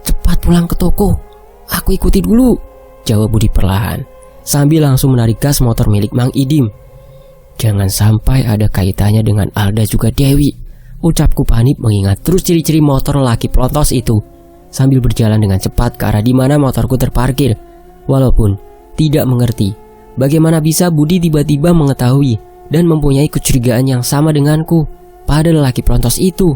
Cepat pulang ke toko, aku ikuti dulu, jawab Budi perlahan, sambil langsung menarik gas motor milik Mang Idim. Jangan sampai ada kaitannya dengan Alda juga Dewi, ucapku panik mengingat terus ciri-ciri motor lelaki pelontos itu, sambil berjalan dengan cepat ke arah di mana motorku terparkir. Walaupun tidak mengerti bagaimana bisa Budi tiba-tiba mengetahui dan mempunyai kecurigaan yang sama denganku pada lelaki pelontos itu.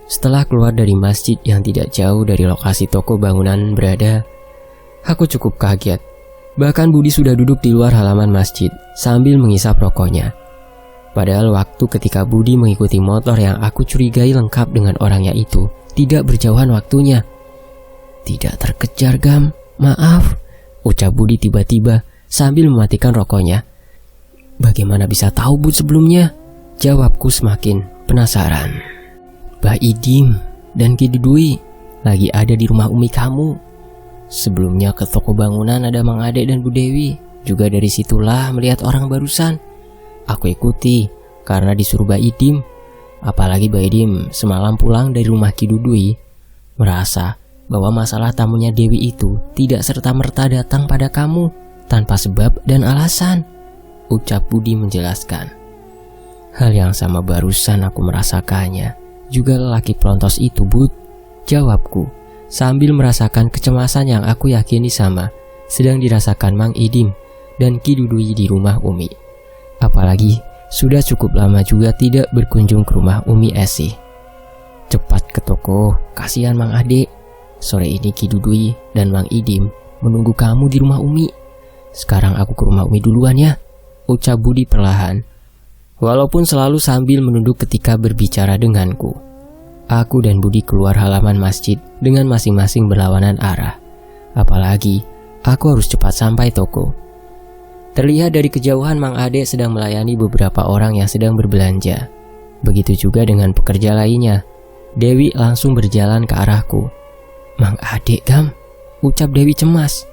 Setelah keluar dari masjid yang tidak jauh dari lokasi toko bangunan berada, aku cukup kaget. Bahkan Budi sudah duduk di luar halaman masjid sambil mengisap rokoknya. Padahal waktu ketika Budi mengikuti motor yang aku curigai lengkap dengan orangnya itu tidak berjauhan waktunya. Tidak terkejar Gam, maaf, ucap Budi tiba-tiba sambil mematikan rokoknya. Bagaimana bisa tahu Bud sebelumnya? Jawabku semakin penasaran. Mbak Idim dan Ki Dudui lagi ada di rumah Umi kamu. Sebelumnya ke toko bangunan ada Mang Ade dan Bu Dewi. Juga dari situlah melihat orang barusan. Aku ikuti karena disuruh Mbak Idim. Apalagi Mbak Idim semalam pulang dari rumah Ki Dudui, merasa bahwa masalah tamunya Dewi itu tidak serta-merta datang pada kamu tanpa sebab dan alasan, ucap Budi menjelaskan. Hal yang sama barusan aku merasakannya juga lelaki pelontos itu Bud, jawabku sambil merasakan kecemasan yang aku yakini sama sedang dirasakan Mang Idim dan Ki Dudui di rumah Umi. Apalagi sudah cukup lama juga tidak berkunjung ke rumah Umi Esi. Cepat ke toko, kasihan Mang Ade. Sore ini Ki Dudui dan Mang Idim menunggu kamu di rumah Umi. Sekarang aku ke rumah Umi duluan ya, ucap Budi perlahan. Walaupun selalu sambil menunduk ketika berbicara denganku. Aku dan Budi keluar halaman masjid dengan masing-masing berlawanan arah. Apalagi, aku harus cepat sampai toko. Terlihat dari kejauhan Mang Ade sedang melayani beberapa orang yang sedang berbelanja. Begitu juga dengan pekerja lainnya. Dewi langsung berjalan ke arahku. "Mang Ade, Gam," ucap Dewi cemas.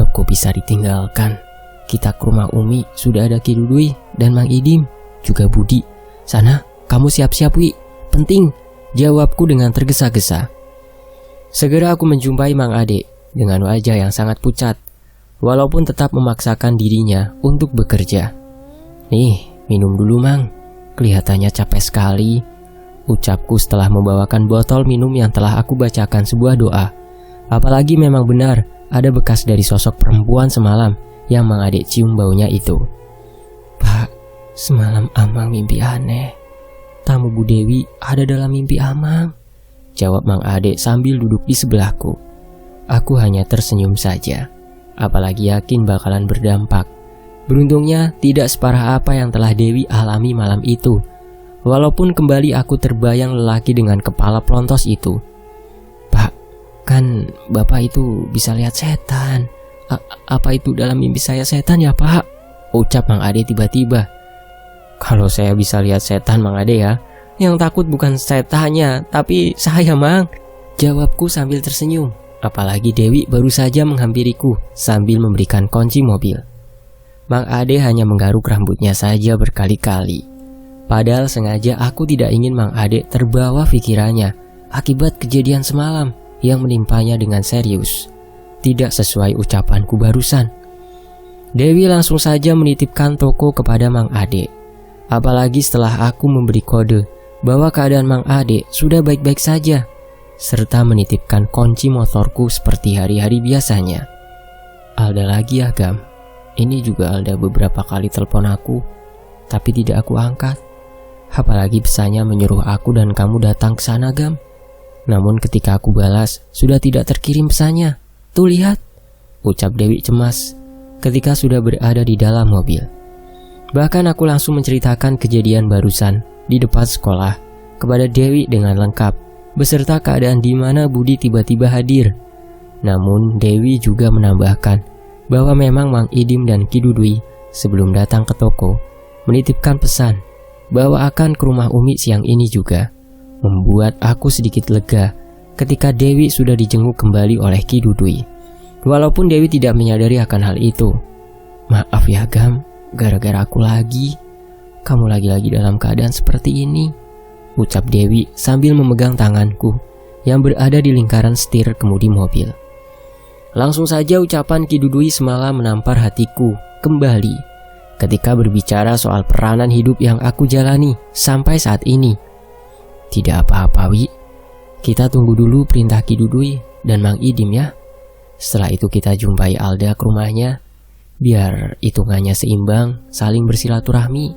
"Toko bisa ditinggalkan. Kita ke rumah Umi, sudah ada Ki Dudui dan Mang Idim, juga Budi. Sana, kamu siap-siap, Wi. Penting," jawabku dengan tergesa-gesa. Segera aku menjumpai Mang Ade dengan wajah yang sangat pucat, walaupun tetap memaksakan dirinya untuk bekerja. "Nih, minum dulu, Mang. Kelihatannya capek sekali," ucapku setelah membawakan botol minum yang telah aku bacakan sebuah doa. Apalagi memang benar ada bekas dari sosok perempuan semalam yang Mang Ade cium baunya itu. "Pak, semalam Amang mimpi aneh. Tamu Bu Dewi ada dalam mimpi Amang," jawab Mang Ade sambil duduk di sebelahku. Aku hanya tersenyum saja, apalagi yakin bakalan berdampak. Beruntungnya tidak separah apa yang telah Dewi alami malam itu. Walaupun kembali aku terbayang lelaki dengan kepala plontos itu. "Pak, kan Bapak itu bisa lihat setan. Apa itu dalam mimpi saya setan ya, Pak?" ucap Mang Ade tiba-tiba. "Kalau saya bisa lihat setan, Mang Ade ya, yang takut bukan setannya, tapi saya, Mang," jawabku sambil tersenyum. Apalagi Dewi baru saja menghampiriku sambil memberikan kunci mobil. Mang Ade hanya menggaruk rambutnya saja berkali-kali. Padahal sengaja aku tidak ingin Mang Ade terbawa pikirannya akibat kejadian semalam yang menimpanya dengan serius. Tidak sesuai ucapanku barusan. Dewi langsung saja menitipkan toko kepada Mang Ade. Apalagi setelah aku memberi kode bahwa keadaan Mang Ade sudah baik-baik saja, serta menitipkan kunci motorku seperti hari-hari biasanya. "Alda lagi ya, Gam. Ini juga Alda beberapa kali telepon aku, tapi tidak aku angkat. Apalagi pesannya menyuruh aku dan kamu datang ke sana, Gam. Namun ketika aku balas, sudah tidak terkirim pesannya. Tuh lihat," ucap Dewi cemas ketika sudah berada di dalam mobil. Bahkan aku langsung menceritakan kejadian barusan di depan sekolah kepada Dewi dengan lengkap, beserta keadaan di mana Budi tiba-tiba hadir. Namun Dewi juga menambahkan bahwa memang Mang Idim dan Ki Dudui sebelum datang ke toko menitipkan pesan bahwa akan ke rumah Umi siang ini juga. Membuat aku sedikit lega ketika Dewi sudah dijenguk kembali oleh Ki Dudui. Walaupun Dewi tidak menyadari akan hal itu. "Maaf ya, Gam, gara-gara aku lagi. Kamu lagi-lagi dalam keadaan seperti ini," ucap Dewi sambil memegang tanganku yang berada di lingkaran setir kemudi mobil. Langsung saja ucapan Ki Dudui semalam menampar hatiku kembali ketika berbicara soal peranan hidup yang aku jalani sampai saat ini. "Tidak apa-apa, Wi. Kita tunggu dulu perintah Ki Dudui dan Mang Idim ya. Setelah itu kita jumpai Alda ke rumahnya, biar hitungannya seimbang, saling bersilaturahmi.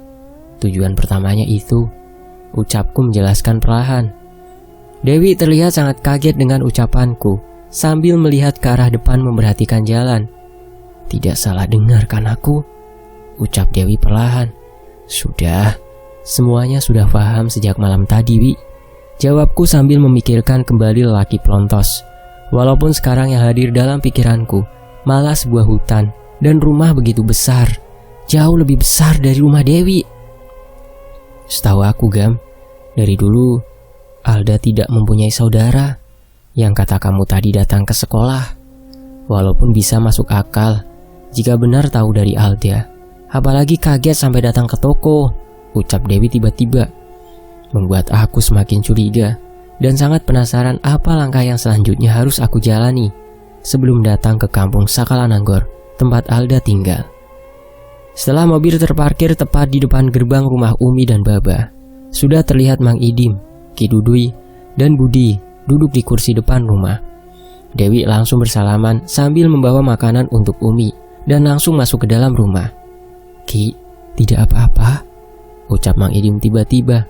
Tujuan pertamanya itu," ucapku menjelaskan perlahan. Dewi terlihat sangat kaget dengan ucapanku sambil melihat ke arah depan memperhatikan jalan. "Tidak salah dengar kan aku?" ucap Dewi perlahan. "Sudah, semuanya sudah paham sejak malam tadi, Wi," jawabku sambil memikirkan kembali lelaki plontos. Walaupun sekarang yang hadir dalam pikiranku malah sebuah hutan dan rumah begitu besar, jauh lebih besar dari rumah Dewi. "Setahu aku, Gam, dari dulu Alda tidak mempunyai saudara. Yang kata kamu tadi datang ke sekolah, walaupun bisa masuk akal jika benar tahu dari Alda. Apalagi kaget sampai datang ke toko," ucap Dewi tiba-tiba. Membuat aku semakin curiga dan sangat penasaran apa langkah yang selanjutnya harus aku jalani sebelum datang ke kampung Sakalananggor, tempat Alda tinggal. Setelah mobil terparkir tepat di depan gerbang rumah Umi dan Baba, sudah terlihat Mang Idim, Ki Dudui, dan Budi duduk di kursi depan rumah. Dewi langsung bersalaman sambil membawa makanan untuk Umi dan langsung masuk ke dalam rumah. "Ki, tidak apa-apa," ucap Mang Idim tiba-tiba.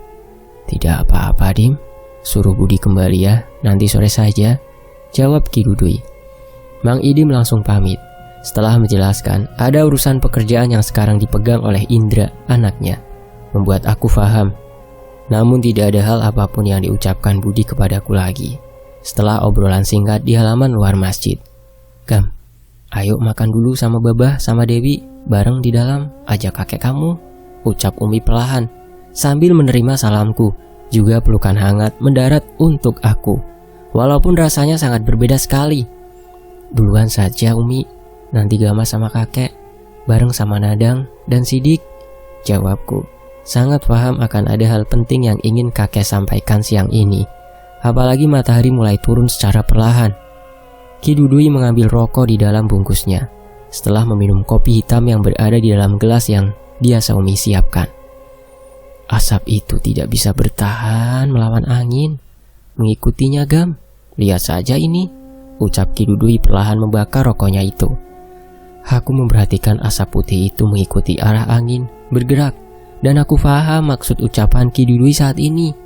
"Tidak apa-apa, Dim. Suruh Budi kembali ya, nanti sore saja," jawab Ki Dudui. Mang Idim langsung pamit Setelah menjelaskan, ada urusan pekerjaan yang sekarang dipegang oleh Indra, anaknya, membuat aku paham. Namun tidak ada hal apapun yang diucapkan Budi kepadaku lagi. Setelah obrolan singkat di halaman luar masjid. "Gam, ayo makan dulu sama Babah sama Dewi, bareng di dalam, ajak kakek kamu," ucap Umi perlahan, sambil menerima salamku. Juga pelukan hangat mendarat untuk aku, walaupun rasanya sangat berbeda sekali. "Duluan saja Umi, nanti Gama sama kakek, bareng sama Nadang dan Sidik," jawabku. Sangat paham akan ada hal penting yang ingin kakek sampaikan siang ini. Apalagi matahari mulai turun secara perlahan. Ki Dudui mengambil rokok di dalam bungkusnya, setelah meminum kopi hitam yang berada di dalam gelas yang biasa Umi siapkan. "Asap itu tidak bisa bertahan melawan angin. Mengikutinya Gam, lihat saja ini," ucap Ki Dudui perlahan membakar rokoknya itu. Aku memperhatikan asap putih itu mengikuti arah angin bergerak, dan aku paham maksud ucapan Ki Dudui saat ini.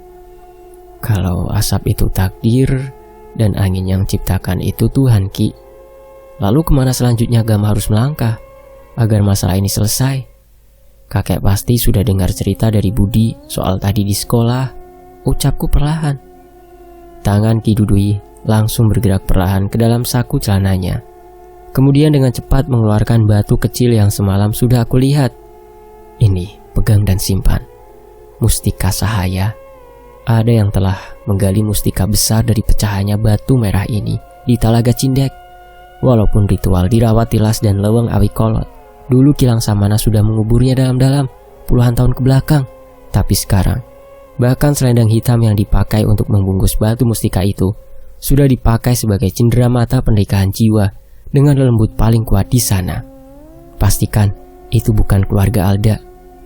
Kalau asap itu takdir dan angin yang ciptakan itu Tuhan, Ki, lalu kemana selanjutnya Gam harus melangkah agar masalah ini selesai? Kakek pasti sudah dengar cerita dari Budi soal tadi di sekolah, ucapku perlahan. Tangan Ki Dudui langsung bergerak perlahan ke dalam saku celananya. Kemudian dengan cepat mengeluarkan batu kecil yang semalam sudah aku lihat. "Ini, pegang dan simpan. Mustika Sahaya." Ada yang telah menggali mustika besar dari pecahannya batu merah ini di Talaga Cindek. Walaupun ritual dirawat tilas dan leweng awi kolot, dulu Kilang Samana sudah menguburnya dalam-dalam puluhan tahun ke belakang. Tapi sekarang, bahkan selendang hitam yang dipakai untuk membungkus batu mustika itu sudah dipakai sebagai cenderamata pernikahan jiwa dengan lembut paling kuat di sana. Pastikan itu bukan keluarga Alda.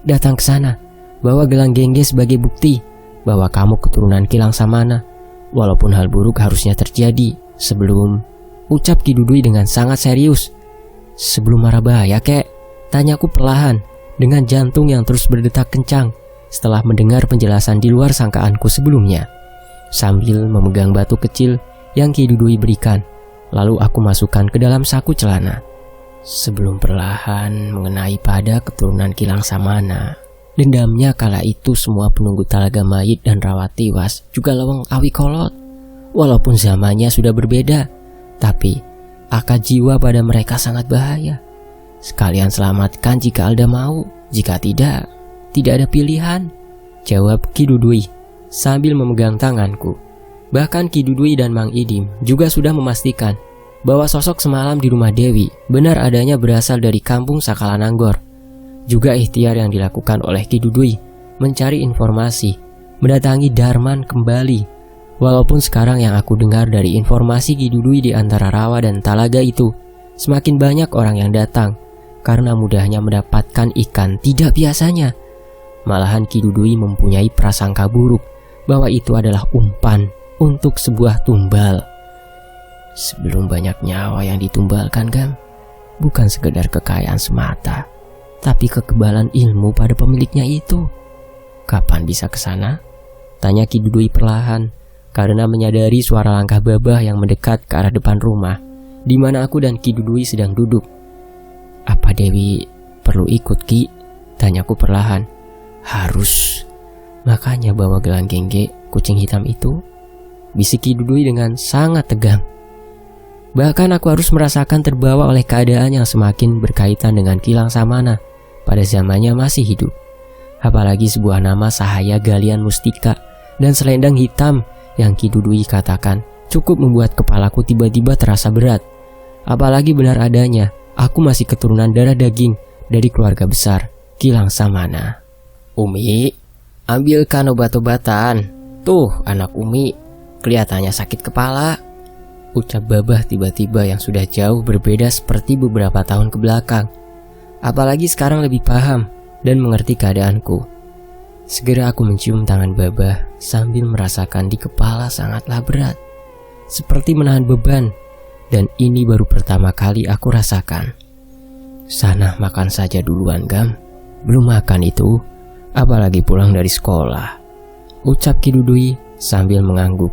Datang ke sana, bawa gelang gengge sebagai bukti bahwa kamu keturunan Kilang Samana. Walaupun hal buruk harusnya terjadi sebelum, ucap Ki Dudui dengan sangat serius. "Sebelum marah bahaya, kek?" tanyaku perlahan dengan jantung yang terus berdetak kencang setelah mendengar penjelasan di luar sangkaanku sebelumnya. Sambil memegang batu kecil yang Ki Dudui berikan, lalu aku masukkan ke dalam saku celana. "Sebelum perlahan mengenai pada keturunan Kilang Samana, dendamnya kala itu semua penunggu Talaga Mayit dan Rawat Tiwas juga leweng awi kolot. Walaupun zamannya sudah berbeda, tapi akad jiwa pada mereka sangat bahaya. Sekalian selamatkan jika Alda mau, jika tidak ada pilihan," jawab Ki Dudui sambil memegang tanganku. Bahkan Ki Dudui dan Mang Idim juga sudah memastikan bahwa sosok semalam di rumah Dewi benar adanya berasal dari kampung Sakalananggor. Juga ikhtiar yang dilakukan oleh Ki Dudui mencari informasi, mendatangi Darman kembali. Walaupun sekarang yang aku dengar dari informasi Ki Dudui di antara rawa dan talaga itu, semakin banyak orang yang datang karena mudahnya mendapatkan ikan tidak biasanya. Malahan Ki Dudui mempunyai prasangka buruk bahwa itu adalah umpan untuk sebuah tumbal. Sebelum banyak nyawa yang ditumbalkan, Gam, bukan sekedar kekayaan semata, tapi kekebalan ilmu pada pemiliknya itu. "Kapan bisa ke sana?" tanya Ki Dudui perlahan, karena menyadari suara langkah Babah yang mendekat ke arah depan rumah, di mana aku dan Ki Dudui sedang duduk. "Apa Dewi perlu ikut, Ki?" tanyaku perlahan. "Harus. Makanya bawa gelang gengge kucing hitam itu," bisik Ki Dudui dengan sangat tegang. Bahkan aku harus merasakan terbawa oleh keadaan yang semakin berkaitan dengan Kilang Samana pada zamannya masih hidup. Apalagi sebuah nama Sahaya Galian Mustika dan selendang hitam yang Ki Dudui katakan cukup membuat kepalaku tiba-tiba terasa berat. Apalagi benar adanya aku masih keturunan darah daging dari keluarga besar Kilang Samana. "Umi, ambilkan obat-obatan. Tuh anak Umi kelihatannya sakit kepala," ucap Babah tiba-tiba yang sudah jauh berbeda seperti beberapa tahun ke belakang. Apalagi sekarang lebih paham dan mengerti keadaanku. Segera aku mencium tangan Babah sambil merasakan di kepala sangatlah berat, seperti menahan beban, dan ini baru pertama kali aku rasakan. "Sana makan saja duluan, Gam. Belum makan itu, apalagi pulang dari sekolah," ucap Ki Dudui sambil mengangguk.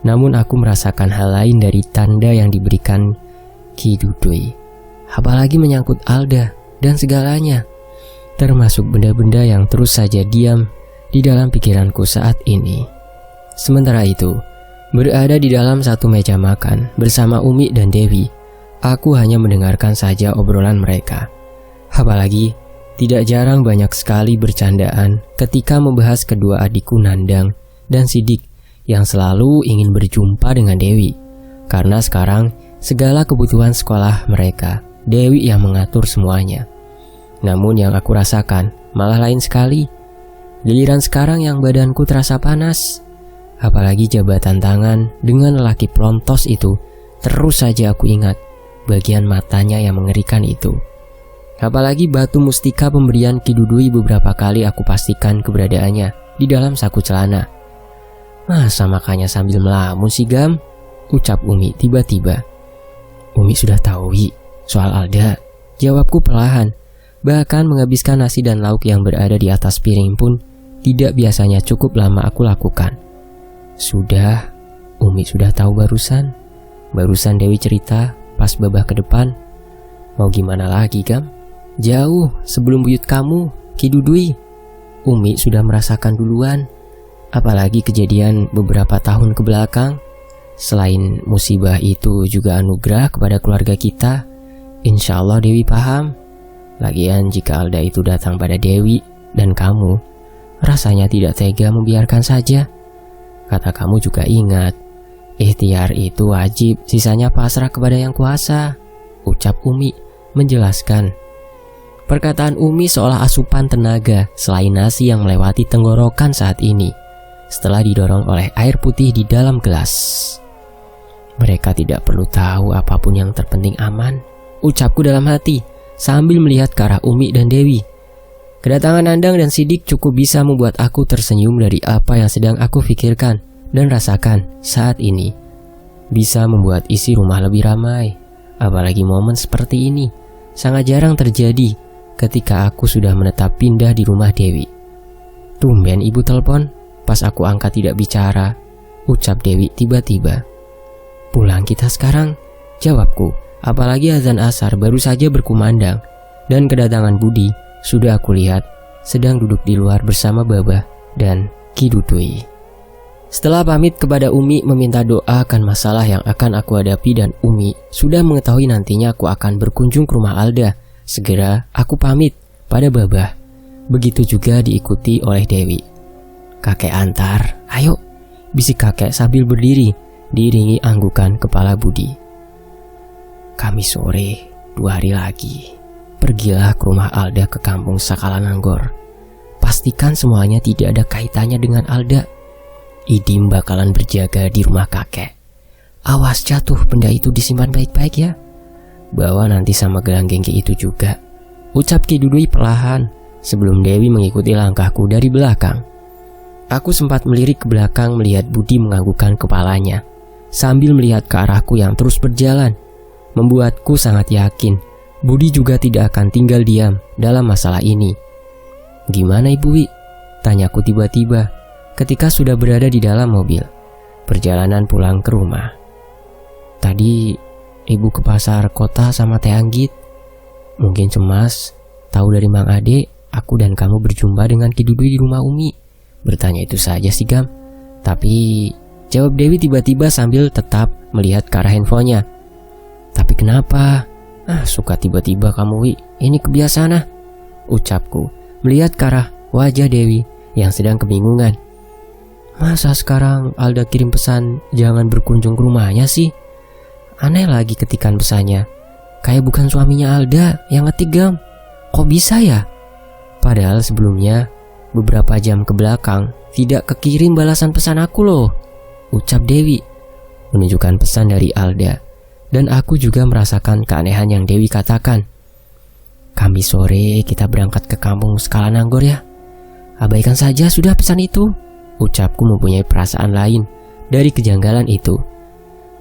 Namun aku merasakan hal lain dari tanda yang diberikan Ki Dudui. apalagi menyangkut Alda dan segalanya, termasuk benda-benda yang terus saja diam di dalam pikiranku saat ini. Sementara itu, berada di dalam satu meja makan bersama Umi dan Dewi, aku hanya mendengarkan saja obrolan mereka. Apalagi, tidak jarang banyak sekali bercandaan ketika membahas kedua adikku Nandang dan Sidik yang selalu ingin berjumpa dengan Dewi. Karena sekarang segala kebutuhan sekolah mereka, Dewi yang mengatur semuanya. Namun yang aku rasakan malah lain sekali. Giliran sekarang yang badanku terasa panas. Apalagi jabatan tangan dengan lelaki pelontos itu, terus saja aku ingat bagian matanya yang mengerikan itu. Apalagi batu mustika pemberian Ki Dudui beberapa kali aku pastikan keberadaannya di dalam saku celana. Masa makanya sambil melamun sih Gam? Ucap Umi tiba-tiba. Umi sudah tahu Wi soal Alda, jawabku perlahan. Bahkan menghabiskan nasi dan lauk yang berada di atas piring pun tidak biasanya cukup lama aku lakukan. Sudah, Umi sudah tahu barusan. Barusan Dewi cerita pas babah ke depan. Mau gimana lagi Gam? Jauh sebelum buyut kamu, Ki Dudui, Umi sudah merasakan duluan. Apalagi kejadian beberapa tahun ke belakang. Selain musibah itu juga anugerah kepada keluarga kita. Insya Allah Dewi paham. Lagian jika Alda itu datang pada Dewi dan kamu, rasanya tidak tega membiarkan saja. Kata kamu juga ingat, ikhtiar itu wajib, sisanya pasrah kepada yang kuasa, ucap Umi menjelaskan. Perkataan Umi seolah asupan tenaga selain nasi yang melewati tenggorokan saat ini, setelah didorong oleh air putih di dalam gelas. Mereka tidak perlu tahu apapun yang terpenting aman, ucapku dalam hati sambil melihat ke arah Umi dan Dewi. Kedatangan Nandang dan Sidik cukup bisa membuat aku tersenyum dari apa yang sedang aku pikirkan dan rasakan saat ini. Bisa membuat isi rumah lebih ramai. Apalagi momen seperti ini sangat jarang terjadi ketika aku sudah menetap pindah di rumah Dewi. Tumben ibu telepon, pas aku angkat tidak bicara, ucap Dewi tiba-tiba. Pulang kita sekarang, jawabku. Apalagi azan asar baru saja berkumandang dan kedatangan Budi sudah aku lihat sedang duduk di luar bersama Babah dan Ki Dudui. Setelah pamit kepada Umi meminta doa akan masalah yang akan aku hadapi dan Umi sudah mengetahui nantinya aku akan berkunjung ke rumah Alda, segera aku pamit pada Babah. Begitu juga diikuti oleh Dewi. Kakek antar, ayo, bisik kakek sambil berdiri diiringi anggukan kepala Budi. Kamis sore 2 hari lagi, pergilah ke rumah Alda ke kampung Sakalananggor. Pastikan semuanya tidak ada kaitannya dengan Alda. Idim bakalan berjaga di rumah kakek. Awas jatuh benda itu disimpan baik-baik ya. Bawa nanti sama gelang gengki itu juga, ucap Ki Dudui perlahan sebelum Dewi mengikuti langkahku dari belakang. Aku sempat melirik ke belakang melihat Budi menganggukkan kepalanya sambil melihat ke arahku yang terus berjalan. Membuatku sangat yakin Budi juga tidak akan tinggal diam dalam masalah ini. Gimana Ibu Wi? Tanyaku tiba-tiba ketika sudah berada di dalam mobil perjalanan pulang ke rumah. Tadi Ibu ke pasar kota sama Teh Anggit. Mungkin cemas tahu dari Mang Ade aku dan kamu berjumpa dengan Ki Dudui di rumah Umi. Bertanya itu saja sih Gam. Tapi, jawab Dewi tiba-tiba sambil tetap melihat ke arah handphonenya. Tapi kenapa? Suka tiba-tiba kamu Wi. Ini kebiasaan ucapku melihat ke arah wajah Dewi yang sedang kebingungan. Masa sekarang Alda kirim pesan jangan berkunjung ke rumahnya sih? Aneh lagi ketikan pesannya. Kayak bukan suaminya Alda yang ngetik Gam. Kok bisa ya? Padahal sebelumnya beberapa jam ke belakang tidak kekirim balasan pesan aku loh, ucap Dewi menunjukkan pesan dari Alda. Dan aku juga merasakan keanehan yang Dewi katakan. Kamis sore kita berangkat ke kampung Sakalananggor ya. Abaikan saja sudah pesan itu, ucapku mempunyai perasaan lain dari kejanggalan itu.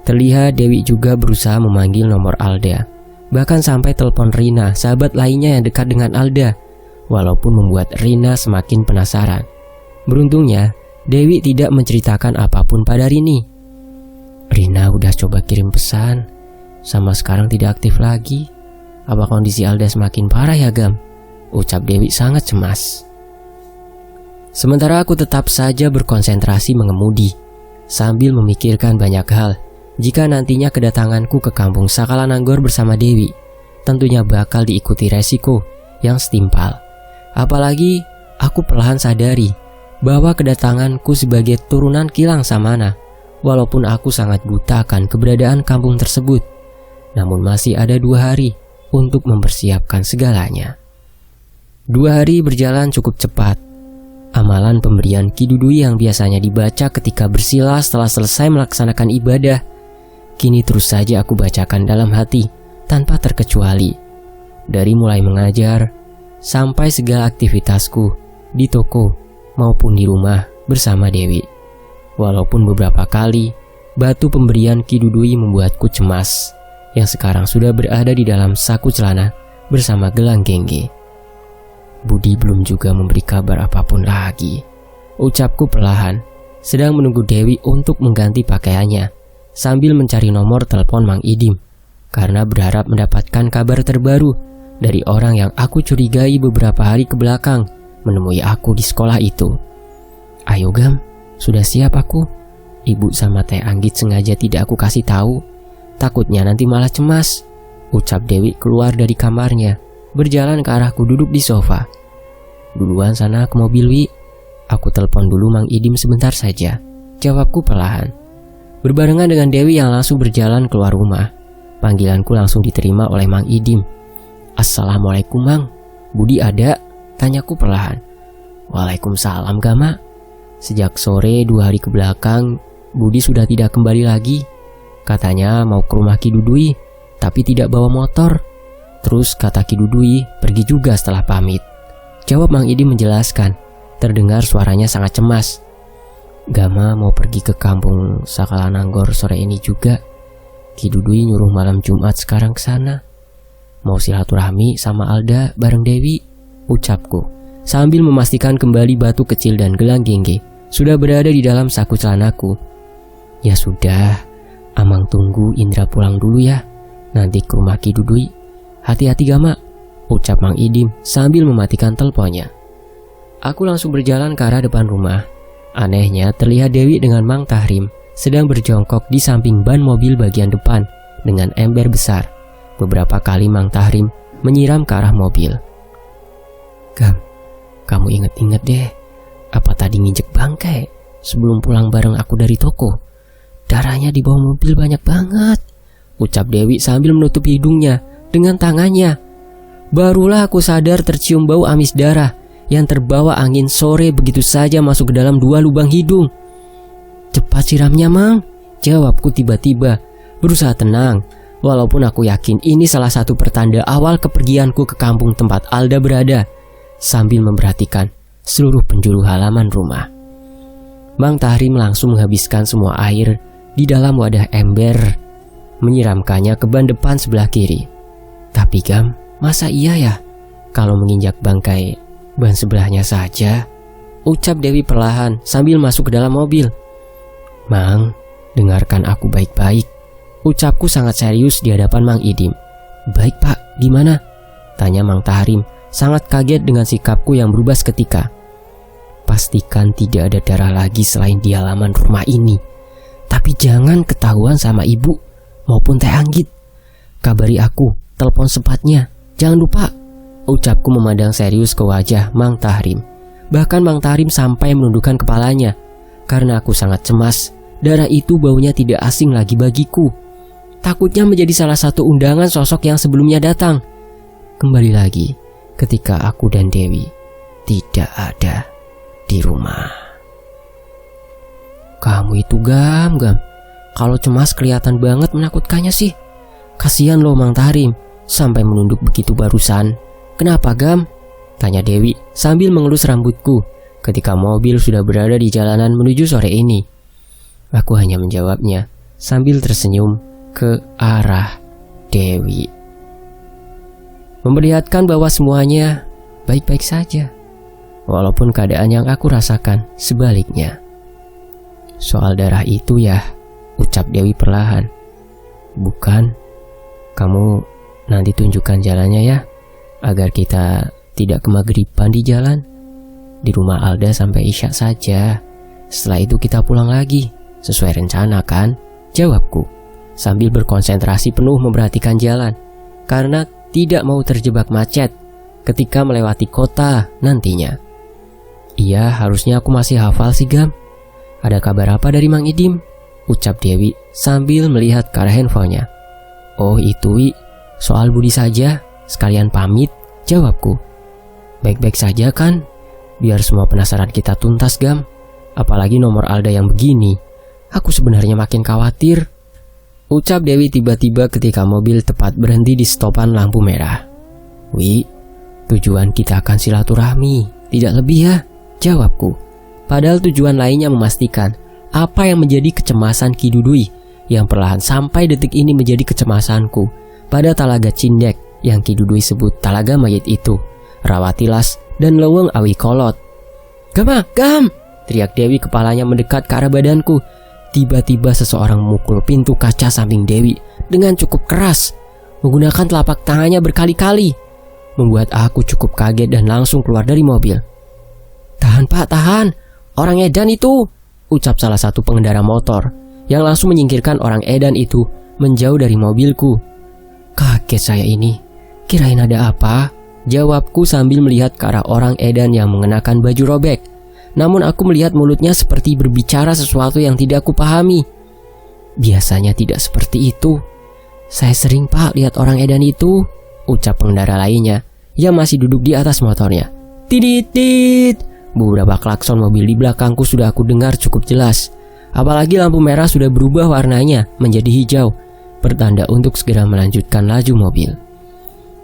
Terlihat Dewi juga berusaha memanggil nomor Alda, bahkan sampai telepon Rina, sahabat lainnya yang dekat dengan Alda, walaupun membuat Rina semakin penasaran. Beruntungnya Dewi tidak menceritakan apapun pada Rini. Rina udah coba kirim pesan, sama sekarang tidak aktif lagi. Apa kondisi Alda semakin parah ya, Gam? Ucap Dewi sangat cemas. Sementara aku tetap saja berkonsentrasi mengemudi, sambil memikirkan banyak hal. Jika nantinya kedatanganku ke kampung Sakalananggor bersama Dewi, tentunya bakal diikuti resiko yang setimpal. Apalagi aku perlahan sadari bahwa kedatanganku sebagai turunan Kilang Samana, walaupun aku sangat buta akan keberadaan kampung tersebut, namun masih ada 2 hari untuk mempersiapkan segalanya. 2 hari berjalan cukup cepat. Amalan pemberian Kidudui yang biasanya dibaca ketika bersila setelah selesai melaksanakan ibadah, kini terus saja aku bacakan dalam hati tanpa terkecuali. Dari mulai mengajar sampai segala aktivitasku di toko maupun di rumah bersama Dewi. Walaupun beberapa kali batu pemberian Kidudui membuatku cemas, yang sekarang sudah berada di dalam saku celana bersama gelang gengge. Budi belum juga memberi kabar apapun lagi, ucapku perlahan, sedang menunggu Dewi untuk mengganti pakaiannya, sambil mencari nomor telepon Mang Idim, karena berharap mendapatkan kabar terbaru dari orang yang aku curigai beberapa hari ke belakang menemui aku di sekolah itu. Ayo Gam, sudah siap aku? Ibu sama Teh Anggit sengaja tidak aku kasih tahu, takutnya nanti malah cemas, ucap Dewi keluar dari kamarnya, berjalan ke arahku duduk di sofa. Duluan sana ke mobil, Wi. Aku telepon dulu Mang Idim sebentar saja, jawabku perlahan. Berbarengan dengan Dewi yang langsung berjalan keluar rumah, panggilanku langsung diterima oleh Mang Idim. Assalamualaikum Mang, Budi ada? Tanyaku perlahan. Waalaikumsalam Gama. Sejak sore 2 hari ke belakang, Budi sudah tidak kembali lagi. Katanya mau ke rumah Kidudui, tapi tidak bawa motor. Terus kata Kidudui pergi juga setelah pamit, jawab Mang Idim menjelaskan. Terdengar suaranya sangat cemas. Gama mau pergi ke kampung Sakalananggor sore ini juga. Kidudui nyuruh malam Jumat sekarang ke sana. Mau silaturahmi sama Alda bareng Dewi, ucapku, sambil memastikan kembali batu kecil dan gelang gengge sudah berada di dalam saku celanaku. Ya sudah, Amang tunggu Indra pulang dulu ya, nanti ke rumah Kidudui. Hati-hati Gama, ucap Mang Idim sambil mematikan teleponnya. Aku langsung berjalan ke arah depan rumah. Anehnya terlihat Dewi dengan Mang Tahrim sedang berjongkok di samping ban mobil bagian depan dengan ember besar. Beberapa kali Mang Tahrim menyiram ke arah mobil. Gam, kamu inget-inget deh, apa tadi nginjek bangkai sebelum pulang bareng aku dari toko? Darahnya di bawah mobil banyak banget, ucap Dewi sambil menutupi hidungnya dengan tangannya. Barulah aku sadar tercium bau amis darah yang terbawa angin sore begitu saja masuk ke dalam 2 lubang hidung. Cepat siramnya Mang, jawabku tiba-tiba, berusaha tenang. Walaupun aku yakin ini salah satu pertanda awal kepergianku ke kampung tempat Alda berada, sambil memperhatikan seluruh penjuru halaman rumah. Mang Tahrim langsung menghabiskan semua air di dalam wadah ember, menyiramkannya ke ban depan sebelah kiri. Tapi Gam, masa iya ya kalau menginjak bangkai ban sebelahnya saja, ucap Dewi perlahan sambil masuk ke dalam mobil. Mang, dengarkan aku baik-baik, ucapku sangat serius di hadapan Mang Idim. Baik Pak, gimana? Tanya Mang Tahrim sangat kaget dengan sikapku yang berubah seketika. Pastikan tidak ada darah lagi selain di halaman rumah ini. Tapi jangan ketahuan sama ibu maupun Teh Anggit. Kabari aku, telepon sepatnya, jangan lupa, ucapku memandang serius ke wajah Mang Tahrim. Bahkan Mang Tahrim sampai menundukkan kepalanya, karena aku sangat cemas. Darah itu baunya tidak asing lagi bagiku. Takutnya menjadi salah satu undangan sosok yang sebelumnya datang. Kembali lagi ketika aku dan Dewi tidak ada di rumah. Kamu itu Gam, kalau cemas kelihatan banget menakutkannya sih. Kasihan loh Mang Tahrim, sampai menunduk begitu barusan. Kenapa Gam? Tanya Dewi sambil mengelus rambutku ketika mobil sudah berada di jalanan menuju sore ini. Aku hanya menjawabnya sambil tersenyum ke arah Dewi, memperlihatkan bahwa semuanya baik-baik saja, walaupun keadaan yang aku rasakan sebaliknya. Soal darah itu ya, ucap Dewi perlahan. Bukan, kamu nanti tunjukkan jalannya ya, agar kita tidak kemagriban di jalan. Di rumah Alda sampai Isya saja. Setelah itu kita pulang lagi, sesuai rencana kan? Jawabku, sambil berkonsentrasi penuh memperhatikan jalan, karena tidak mau terjebak macet ketika melewati kota nantinya. Iya, harusnya aku masih hafal sih, Gam. Ada kabar apa dari Mang Idim? Ucap Dewi sambil melihat ke arah handphonenya. Oh itu Wi, soal Budi saja, sekalian pamit, jawabku. Baik-baik saja kan? Biar semua penasaran kita tuntas, Gam. Apalagi nomor Alda yang begini. Aku sebenarnya makin khawatir, ucap Dewi tiba-tiba ketika mobil tepat berhenti di stopan lampu merah. Wi, tujuan kita akan silaturahmi, tidak lebih ya, jawabku. Padahal tujuan lainnya memastikan apa yang menjadi kecemasan Ki Dudui, yang perlahan sampai detik ini menjadi kecemasanku pada Talaga Cindek yang Ki Dudui sebut Talaga Mayit itu, Rawatilas dan Leweng Awi Kolot. Gam! Teriak Dewi, kepalanya mendekat ke arah badanku. Tiba-tiba seseorang memukul pintu kaca samping Dewi dengan cukup keras, menggunakan telapak tangannya berkali-kali, membuat aku cukup kaget dan langsung keluar dari mobil. Tahan Pak, tahan, orang edan itu, ucap salah satu pengendara motor, yang langsung menyingkirkan orang edan itu menjauh dari mobilku. Kaget saya ini, kirain ada apa? Jawabku sambil melihat ke arah orang edan yang mengenakan baju robek. Namun aku melihat mulutnya seperti berbicara sesuatu yang tidak aku pahami. Biasanya tidak seperti itu. Saya sering Pak lihat orang edan itu, ucap pengendara lainnya yang masih duduk di atas motornya. Tidit. Beberapa klakson mobil di belakangku sudah aku dengar cukup jelas. Apalagi lampu merah sudah berubah warnanya menjadi hijau, pertanda untuk segera melanjutkan laju mobil.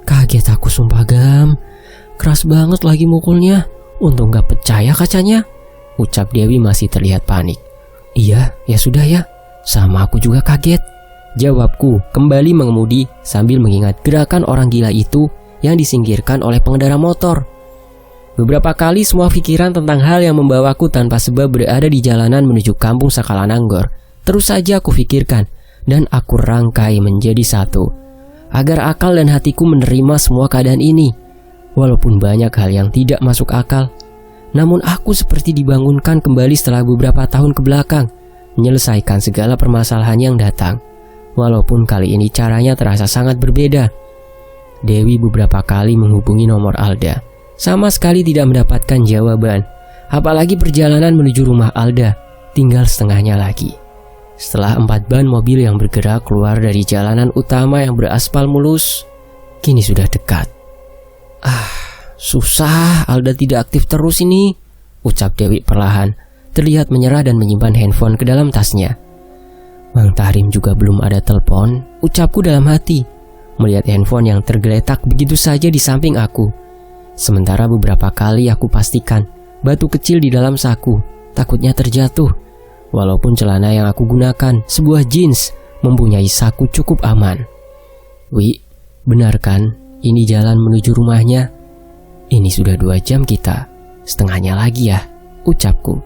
Kaget aku sumpah, Gam. Keras banget lagi mukulnya. Untung gak percaya kacanya, ucap Dewi masih terlihat panik. Iya, ya sudah ya, sama aku juga kaget, jawabku kembali mengemudi sambil mengingat gerakan orang gila itu yang disingkirkan oleh pengendara motor. Beberapa kali semua pikiran tentang hal yang membawaku tanpa sebab berada di jalanan menuju kampung Sakalananggor terus saja aku pikirkan dan aku rangkai menjadi satu, agar akal dan hatiku menerima semua keadaan ini. Walaupun banyak hal yang tidak masuk akal, namun aku seperti dibangunkan kembali setelah beberapa tahun ke belakang, menyelesaikan segala permasalahan yang datang. Walaupun kali ini caranya terasa sangat berbeda. Dewi beberapa kali menghubungi nomor Alda, sama sekali tidak mendapatkan jawaban. Apalagi perjalanan menuju rumah Alda tinggal setengahnya lagi. Setelah 4 ban mobil yang bergerak keluar dari jalanan utama yang beraspal mulus, kini sudah dekat. Susah, Alda tidak aktif terus ini, ucap Dewi perlahan, terlihat menyerah dan menyimpan handphone ke dalam tasnya. Mang Tahrim juga belum ada telepon, ucapku dalam hati, melihat handphone yang tergeletak begitu saja di samping aku. Sementara beberapa kali aku pastikan batu kecil di dalam saku, takutnya terjatuh. Walaupun celana yang aku gunakan sebuah jeans, mempunyai saku cukup aman. Wi, benar kan? Ini jalan menuju rumahnya. Ini sudah 2 jam kita, setengahnya lagi ya, ucapku.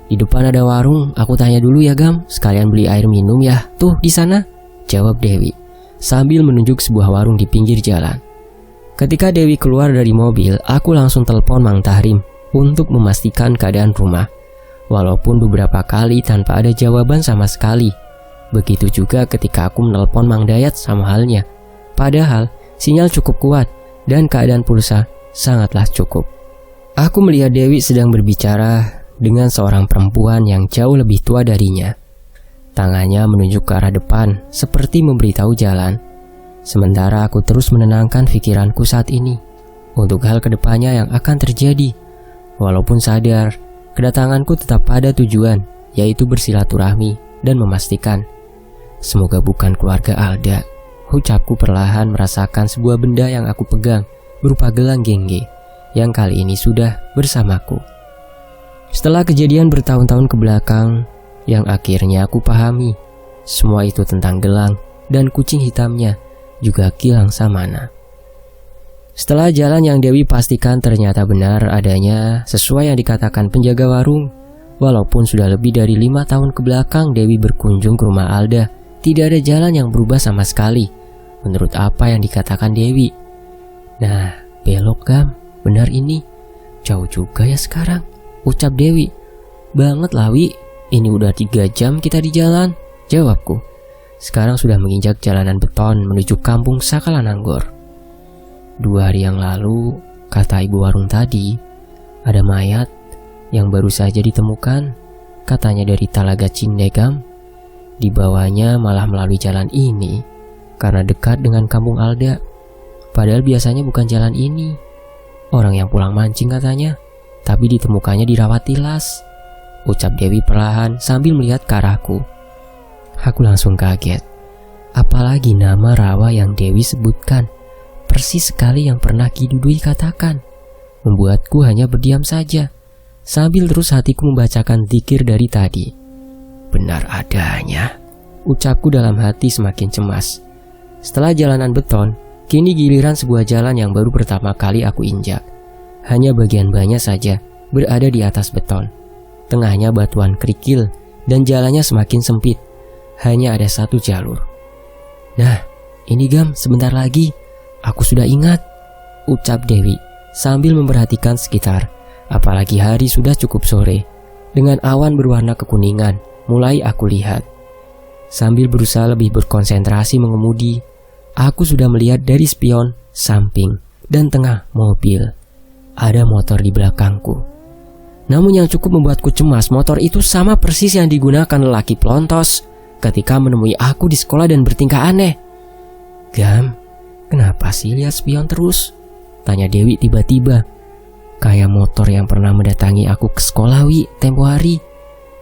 Di depan ada warung, aku tanya dulu ya Gam, sekalian beli air minum ya, tuh di sana, jawab Dewi, sambil menunjuk sebuah warung di pinggir jalan. Ketika Dewi keluar dari mobil, aku langsung telepon Mang Tahrim untuk memastikan keadaan rumah. Walaupun beberapa kali tanpa ada jawaban sama sekali. Begitu juga ketika aku menelpon Mang Dayat sama halnya. Padahal sinyal cukup kuat dan keadaan pulsa sangatlah cukup. Aku melihat Dewi sedang berbicara dengan seorang perempuan yang jauh lebih tua darinya. Tangannya menunjuk ke arah depan seperti memberitahu jalan. Sementara aku terus menenangkan pikiranku saat ini untuk hal kedepannya yang akan terjadi. Walaupun sadar kedatanganku tetap pada tujuan, yaitu bersilaturahmi dan memastikan semoga bukan keluarga Alda. Ucapku perlahan merasakan sebuah benda yang aku pegang berupa gelang gengge yang kali ini sudah bersamaku. Setelah kejadian bertahun-tahun ke belakang, yang akhirnya aku pahami, semua itu tentang gelang dan kucing hitamnya, juga Gilang Samana. Setelah jalan yang Dewi pastikan ternyata benar adanya sesuai yang dikatakan penjaga warung, walaupun sudah lebih dari 5 tahun ke belakang Dewi berkunjung ke rumah Alda, tidak ada jalan yang berubah sama sekali. menurut apa yang dikatakan Dewi. Nah, belok Gam, benar ini. Jauh juga ya sekarang, ucap Dewi. Banget lah Wi, ini udah 3 jam kita di jalan, jawabku. Sekarang sudah menginjak jalanan beton menuju kampung Sakalananggor. 2 hari yang lalu, kata ibu warung tadi, ada mayat yang baru saja ditemukan, katanya dari Talaga Cindegam. Dibawanya malah melalui jalan ini karena dekat dengan kampung Alda. Padahal biasanya bukan jalan ini. Orang yang pulang mancing katanya, tapi ditemukannya di rawa tilas, ucap Dewi perlahan sambil melihat ke arahku. Aku langsung kaget. Apalagi nama rawa yang Dewi sebutkan persis sekali yang pernah Ki Dudui katakan. Membuatku hanya berdiam saja, sambil terus hatiku membacakan zikir dari tadi. Benar adanya, ucapku dalam hati semakin cemas. Setelah jalanan beton, kini giliran sebuah jalan yang baru pertama kali aku injak. Hanya bagian bannya saja berada di atas beton. Tengahnya batuan kerikil dan jalannya semakin sempit. Hanya ada 1 jalur. Nah, ini Gam, sebentar lagi. Aku sudah ingat, ucap Dewi sambil memperhatikan sekitar. Apalagi hari sudah cukup sore. Dengan awan berwarna kekuningan, mulai aku lihat. Sambil berusaha lebih berkonsentrasi mengemudi, aku sudah melihat dari spion, samping, dan tengah mobil. Ada motor di belakangku. Namun yang cukup membuatku cemas, motor itu sama persis yang digunakan lelaki pelontos ketika menemui aku di sekolah dan bertingkah aneh. Gam, kenapa sih lihat spion terus? Tanya Dewi tiba-tiba. Kayak motor yang pernah mendatangi aku ke sekolah Wi tempo hari.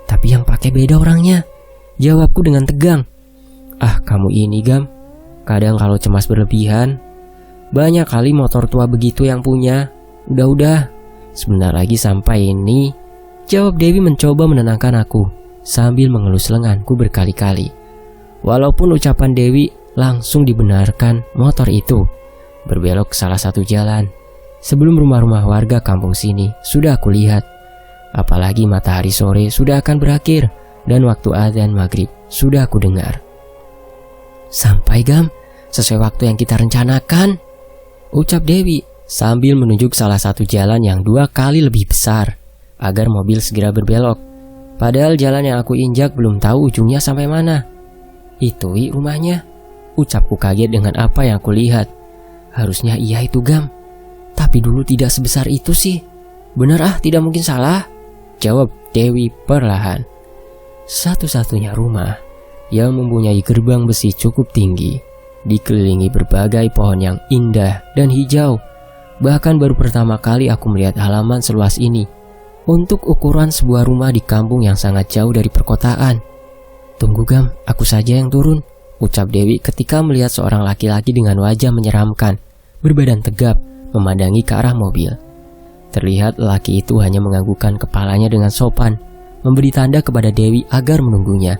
Tapi yang pakai beda orangnya, jawabku dengan tegang. Ah, kamu ini Gam, kadang kalau cemas berlebihan. Banyak kali motor tua begitu yang punya. Udah, sebentar lagi sampai ini, jawab Dewi mencoba menenangkan aku sambil mengelus lenganku berkali-kali. Walaupun ucapan Dewi langsung dibenarkan, motor itu berbelok ke salah satu jalan. Sebelum rumah-rumah warga kampung sini sudah aku lihat. Apalagi matahari sore sudah akan berakhir dan waktu azan maghrib sudah aku dengar. Sampai Gam, sesuai waktu yang kita rencanakan, ucap Dewi sambil menunjuk salah satu jalan yang 2 kali lebih besar agar mobil segera berbelok. Padahal jalan yang aku injak belum tahu ujungnya sampai mana. Itu Wi rumahnya, ucapku kaget dengan apa yang aku lihat. Harusnya iya itu Gam, tapi dulu tidak sebesar itu sih. Benar tidak mungkin salah, jawab Dewi perlahan. Satu-satunya rumah yang mempunyai gerbang besi cukup tinggi, dikelilingi berbagai pohon yang indah dan hijau. Bahkan baru pertama kali aku melihat halaman seluas ini untuk ukuran sebuah rumah di kampung yang sangat jauh dari perkotaan. Tunggu Gam, aku saja yang turun, ucap Dewi ketika melihat seorang laki-laki dengan wajah menyeramkan, berbadan tegap, memandangi ke arah mobil. Terlihat lelaki itu hanya menganggukkan kepalanya dengan sopan, memberi tanda kepada Dewi agar menunggunya.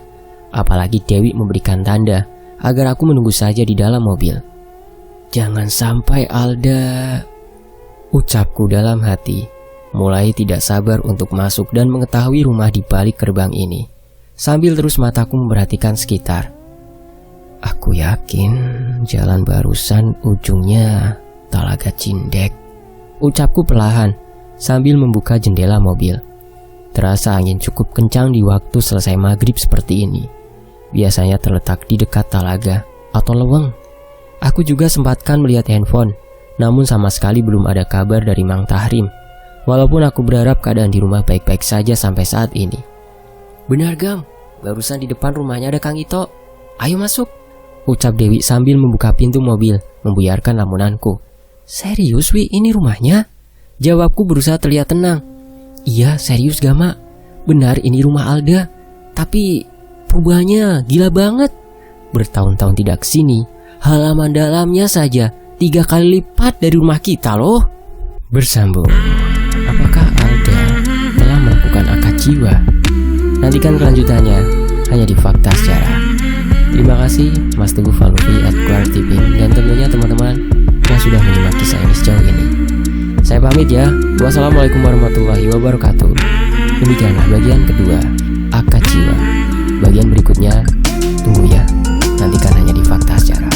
Apalagi Dewi memberikan tanda agar aku menunggu saja di dalam mobil. Jangan sampai Alda, ucapku dalam hati. Mulai tidak sabar untuk masuk dan mengetahui rumah di balik gerbang ini. Sambil terus mataku memperhatikan sekitar. Aku yakin jalan barusan ujungnya Talaga Cindek, ucapku perlahan sambil membuka jendela mobil. Terasa angin cukup kencang di waktu selesai maghrib seperti ini. Biasanya terletak di dekat talaga atau leweng. Aku juga sempatkan melihat handphone, namun sama sekali belum ada kabar dari Mang Tahrim. Walaupun aku berharap keadaan di rumah baik-baik saja sampai saat ini. Benar Gam, barusan di depan rumahnya ada Kang Ito. Ayo masuk, ucap Dewi sambil membuka pintu mobil, membuyarkan lamunanku. Serius Wi, ini rumahnya? Jawabku berusaha terlihat tenang. Iya, serius Gama. Benar ini rumah Alda. Tapi perubahannya gila banget. Bertahun-tahun tidak kesini, halaman dalamnya saja 3 kali lipat dari rumah kita loh. Bersambung. Apakah Alda telah melakukan akad jiwa? Nantikan kelanjutannya hanya di Fakta Sejarah. Terima kasih Mas Teguh Falufi @QuarTV dan tentunya teman-teman yang sudah menyimak kisah ini sejauh ini. Saya pamit ya. Wassalamualaikum warahmatullahi wabarakatuh. Demikianlah bagian kedua, akad jiwa. Bagian berikutnya tunggu ya. Nantikan hanya di Fakta Sejarah.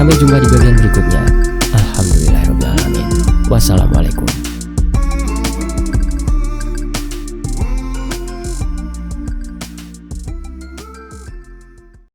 Sampai jumpa di bagian berikutnya. Alhamdulillahirrahmanirrahim. Wassalamualaikum.